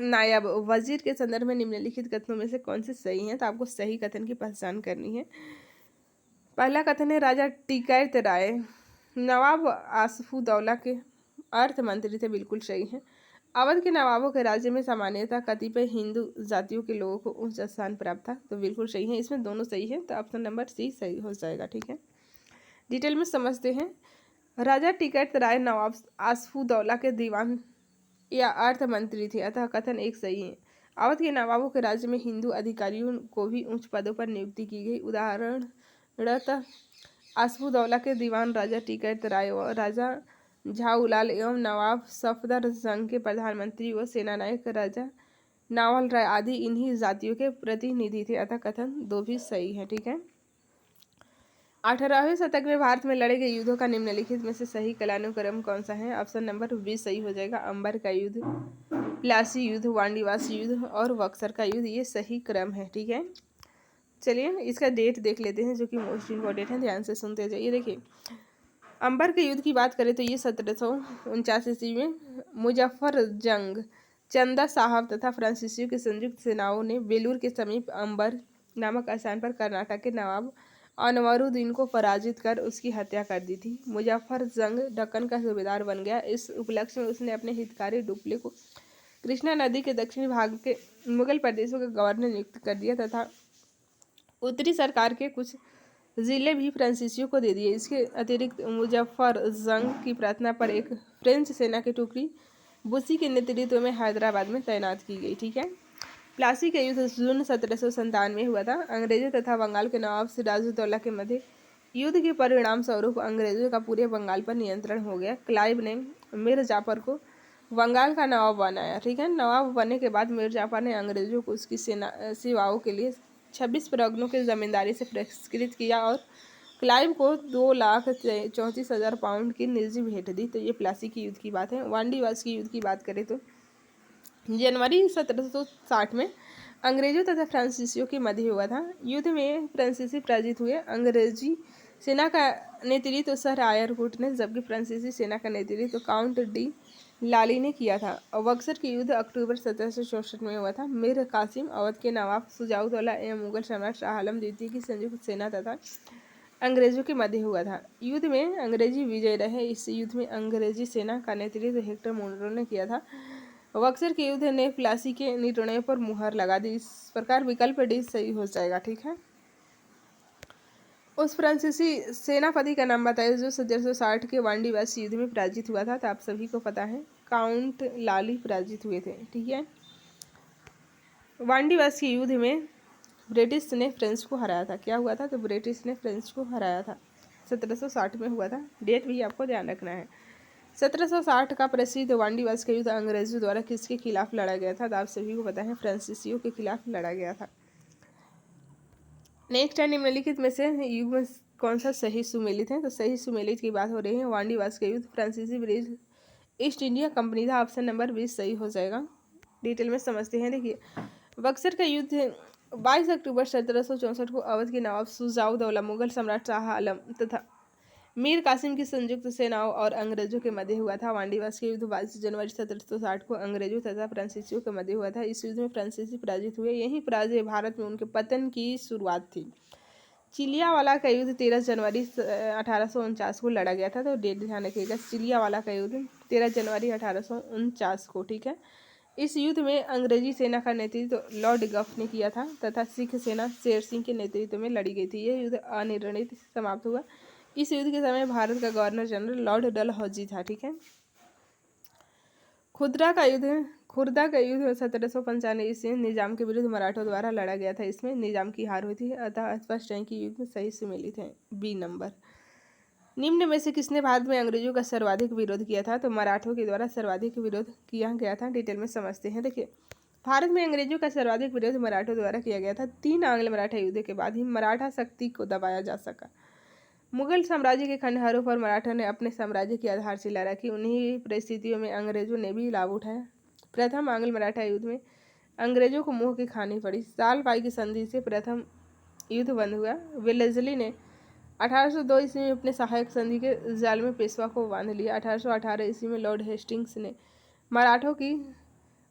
नायब वजीर के संदर्भ में निम्नलिखित कथनों में से कौन से सही हैं? तो आपको सही कथन की पहचान करनी है। पहला कथन है, राजा टिकैत राय नवाब आसफउद्दौला के अर्थ मंत्री थे। बिल्कुल सही है। अवध के नवाबों के राज्य में सामान्यतः कतिपय हिंदू जातियों के लोगों को उच्च स्थान प्राप्त था। तो बिल्कुल सही है, इसमें दोनों सही है, तो ऑप्शन नंबर सी सही हो जाएगा। ठीक है, डिटेल में समझते हैं। राजा टिकैत राय नवाब आसफउद्दौला के दीवान या अर्थ मंत्री थे, अतः कथन एक सही है। अवध के नवाबों के राज्य में हिंदू अधिकारियों को भी उच्च पदों पर नियुक्ति की गई। उदाहरणतः आसफउद्दौला के दीवान राजा टिकैत राय व राजा झाऊलाल एवं नवाब सफदर जंग के प्रधानमंत्री व सेनानायक राजा नावल राय आदि इन्हीं जातियों के प्रतिनिधि थे, अतः कथन दो भी सही है। ठीक है, 18वें शतक में भारत में लड़े गए युद्धों का निम्नलिखित में से सही कालानुक्रम कौन सा है? ऑप्शन नंबर बी सही हो जाएगा। अंबर का युद्ध, प्लासी युद्ध, वांडीवास युद्ध और बक्सर का युद्ध, ये सही क्रम है। ठीक है, चलिए इसका डेट देख लेते हैं, जो कि मोस्ट इम्पोर्टेंट है, ध्यान से सुनते जाइए। देखिए, अंबर के युद्ध की बात करें तो ये 1749 ईस्वी में मुजफ्फर जंग, चंदा साहब तथा फ्रांसीसियों की संयुक्त सेनाओं ने बेलूर के समीप अंबर नामक स्थान पर कर्नाटक के नवाब अनवरुद्दीन को पराजित कर उसकी हत्या कर दी थी। मुजफ्फर जंग दक्कन का सूबेदार बन गया। इस उपलक्ष्य में उसने अपने हितकारी डुप्ले को कृष्णा नदी के दक्षिणी भाग के मुगल प्रदेशों का गवर्नर नियुक्त कर दिया तथा उत्तरी सरकार के कुछ जिले भी फ्रांसीसियों को दे दिए। इसके अतिरिक्त मुजफ्फर जंग की प्रार्थना पर एक फ्रेंच सेना की टुकड़ी बुसी के नेतृत्व में हैदराबाद में तैनात की गई। ठीक है, प्लासी का युद्ध जून 1797 में हुआ था। अंग्रेजों तथा बंगाल के नवाब सिराजुद्दौला के मध्य युद्ध के परिणाम स्वरूप अंग्रेजों का पूरे बंगाल पर नियंत्रण हो गया। क्लाइव ने मीर जाफर को बंगाल का नवाब बनाया। ठीक है, नवाब बनने के बाद मीर जाफर ने अंग्रेजों को उसकी सेवाओं के लिए 26 परगनों की जमींदारी से पुरस्कृत किया और क्लाइव को 2,34,000 पाउंड की निजी भेंट दी। तो ये प्लासी की युद्ध की बात है। वांडीवास की युद्ध की बात करें तो जनवरी 1760 में अंग्रेजों तथा फ्रांसीसियों के मध्य हुआ था। युद्ध में फ्रांसीसी पराजित हुए। अंग्रेजी सेना का नेतृत्व सर आयरवुड ने, जबकि फ्रांसीसी सेना का नेतृत्व काउंट डी लाली ने किया था। बक्सर की युद्ध अक्टूबर 1764 में हुआ था। मीर कासिम, अवध के नवाब शुजाउद्दौला एवं मुगल सम्राट शाह आलम द्वितीय की संयुक्त सेना तथा अंग्रेजों के मध्य हुआ था। युद्ध में अंग्रेजी विजय रहे। इस युद्ध में अंग्रेजी सेना का नेतृत्व हेक्टर मोनरो ने किया था। बक्सर के युद्ध ने प्लासी के निर्णय पर मुहर लगा दी। इस प्रकार विकल्प डी सही हो जाएगा। ठीक है, उस फ्रांसीसी सेनापति का नाम बताइए जो 1760 के वांडीवास युद्ध में पराजित हुआ था। तो आप सभी को पता है, काउंट लाली पराजित हुए थे। ठीक है, वांडीवास के युद्ध में ब्रिटिश ने फ्रेंच को हराया था। क्या हुआ था? तो ब्रिटिश ने फ्रेंच को हराया था। 1760 में हुआ था। डेट भी आपको ध्यान रखना है। 1760 का प्रसिद्ध वांडीवास का युद्ध अंग्रेजों द्वारा किसके खिलाफ लड़ा गया था? तो आप सभी को पता है, फ्रांसीसियों के खिलाफ लड़ा गया था। नेक्स्ट है, निम्नलिखित में से युग में कौन सा सही सुमेलित है? तो सही सुमेलित की बात हो रही है। वांडीवास का युद्ध फ्रांसीसी ब्रिटिश ईस्ट इंडिया कंपनी था। ऑप्शन नंबर 20 सही हो जाएगा। डिटेल में समझते हैं। देखिए, बक्सर का युद्ध 22 अक्टूबर 1764 को अवध के नवाब शुजाउद्दौला, मुगल सम्राट शाह आलम तथा मीर कासिम की संयुक्त सेनाओं और अंग्रेजों के मध्य हुआ था। वांडीवास के युद्ध 22 जनवरी 1760 को अंग्रेजों तथा फ्रांसीसियों के मध्य हुआ था। इस युद्ध में फ्रांसीसी पराजित हुए। यही पराजय भारत में उनके पतन की शुरुआत थी। चिलियावाला का युद्ध 13 जनवरी 1849 को लड़ा गया था। तो डेट ध्यान रखिएगा, चिलियावाला का युद्ध 13 जनवरी 1849 को। ठीक है, इस युद्ध में अंग्रेजी सेना का नेतृत्व लॉर्ड गफ ने किया था तथा सिख सेना शेर सिंह के नेतृत्व में लड़ी गई थी। यह युद्ध अनिर्णित समाप्त हुआ। इस युद्ध के समय भारत का गवर्नर जनरल लॉर्ड डलहौजी था। ठीक है, खुदरा का युद्ध खुर्दा का युद्ध 1795 ईस्वी में निजाम के विरुद्ध मराठों द्वारा लड़ा गया था। इसमें निजाम की हार हुई थी, अतः स्पष्ट है कि युद्ध में सही सम्मिलित हैं। B number. निम्न में से किसने भारत में अंग्रेजों का सर्वाधिक विरोध किया था? तो मराठों के द्वारा सर्वाधिक विरोध किया गया था। डिटेल में समझते हैं। देखिए, भारत में अंग्रेजों का सर्वाधिक विरोध मराठों द्वारा किया गया था। 3 आंग्ल मराठा युद्ध के बाद ही मराठा शक्ति को दबाया जा सका। मुगल साम्राज्य के खंडहरों पर मराठा ने अपने साम्राज्य की आधारशिला रखी। उन्हीं परिस्थितियों में अंग्रेजों ने भी लाभ उठाया। प्रथम आंग्ल मराठा युद्ध में अंग्रेजों को मुंह की खानी पड़ी। साल पाई की संधि से प्रथम युद्ध बंद हुआ। वेलेस्ली ने 1802 ईस्वी में अपने सहायक संधि के जाल में पेशवा को बांध लिया। 1818 ईस्वी में लॉर्ड हेस्टिंग्स ने मराठों की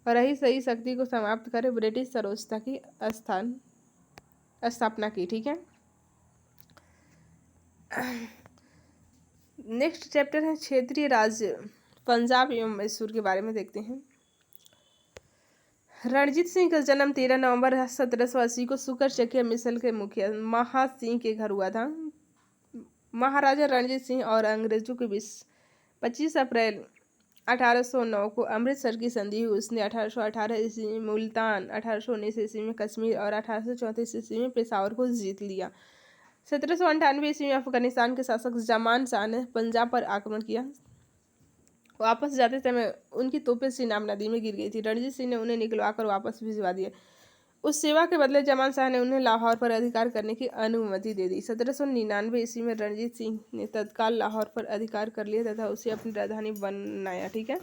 रही सही शक्ति को समाप्त कर ब्रिटिश सर्वोच्चता की स्थापना की। ठीक है, नेक्स्ट चैप्टर है क्षेत्रीय राज्य पंजाब एवं मैसूर के बारे में देखते हैं। रणजीत सिंह का जन्म 13 नवंबर 1780 को सुकरचकिया मिसल के मुखिया महासिंह के घर हुआ था। महाराजा रणजीत सिंह और अंग्रेजों के बीच 25 अप्रैल 1809 को अमृतसर की संधि हुई। उसने 1818 ईस्वी में मुल्तान, 1819 ईस्वी में कश्मीर और 1834 ईस्वी में पेशावर को जीत लिया। 1798 ईस्वी में अफगानिस्तान के शासक जमान शाह ने पंजाब पर आक्रमण किया। वापस जाते समय उनकी तोपें सिनाब नदी में गिर गई थी। रणजीत सिंह ने उन्हें निकलवाकर वापस भिजवा दिया। उस सेवा के बदले जमान शाह ने उन्हें लाहौर पर अधिकार करने की अनुमति दे दी। 1799 ईस्वी में रणजीत सिंह ने तत्काल लाहौर पर अधिकार कर लिया तथा उसे अपनी राजधानी बनाया। ठीक है।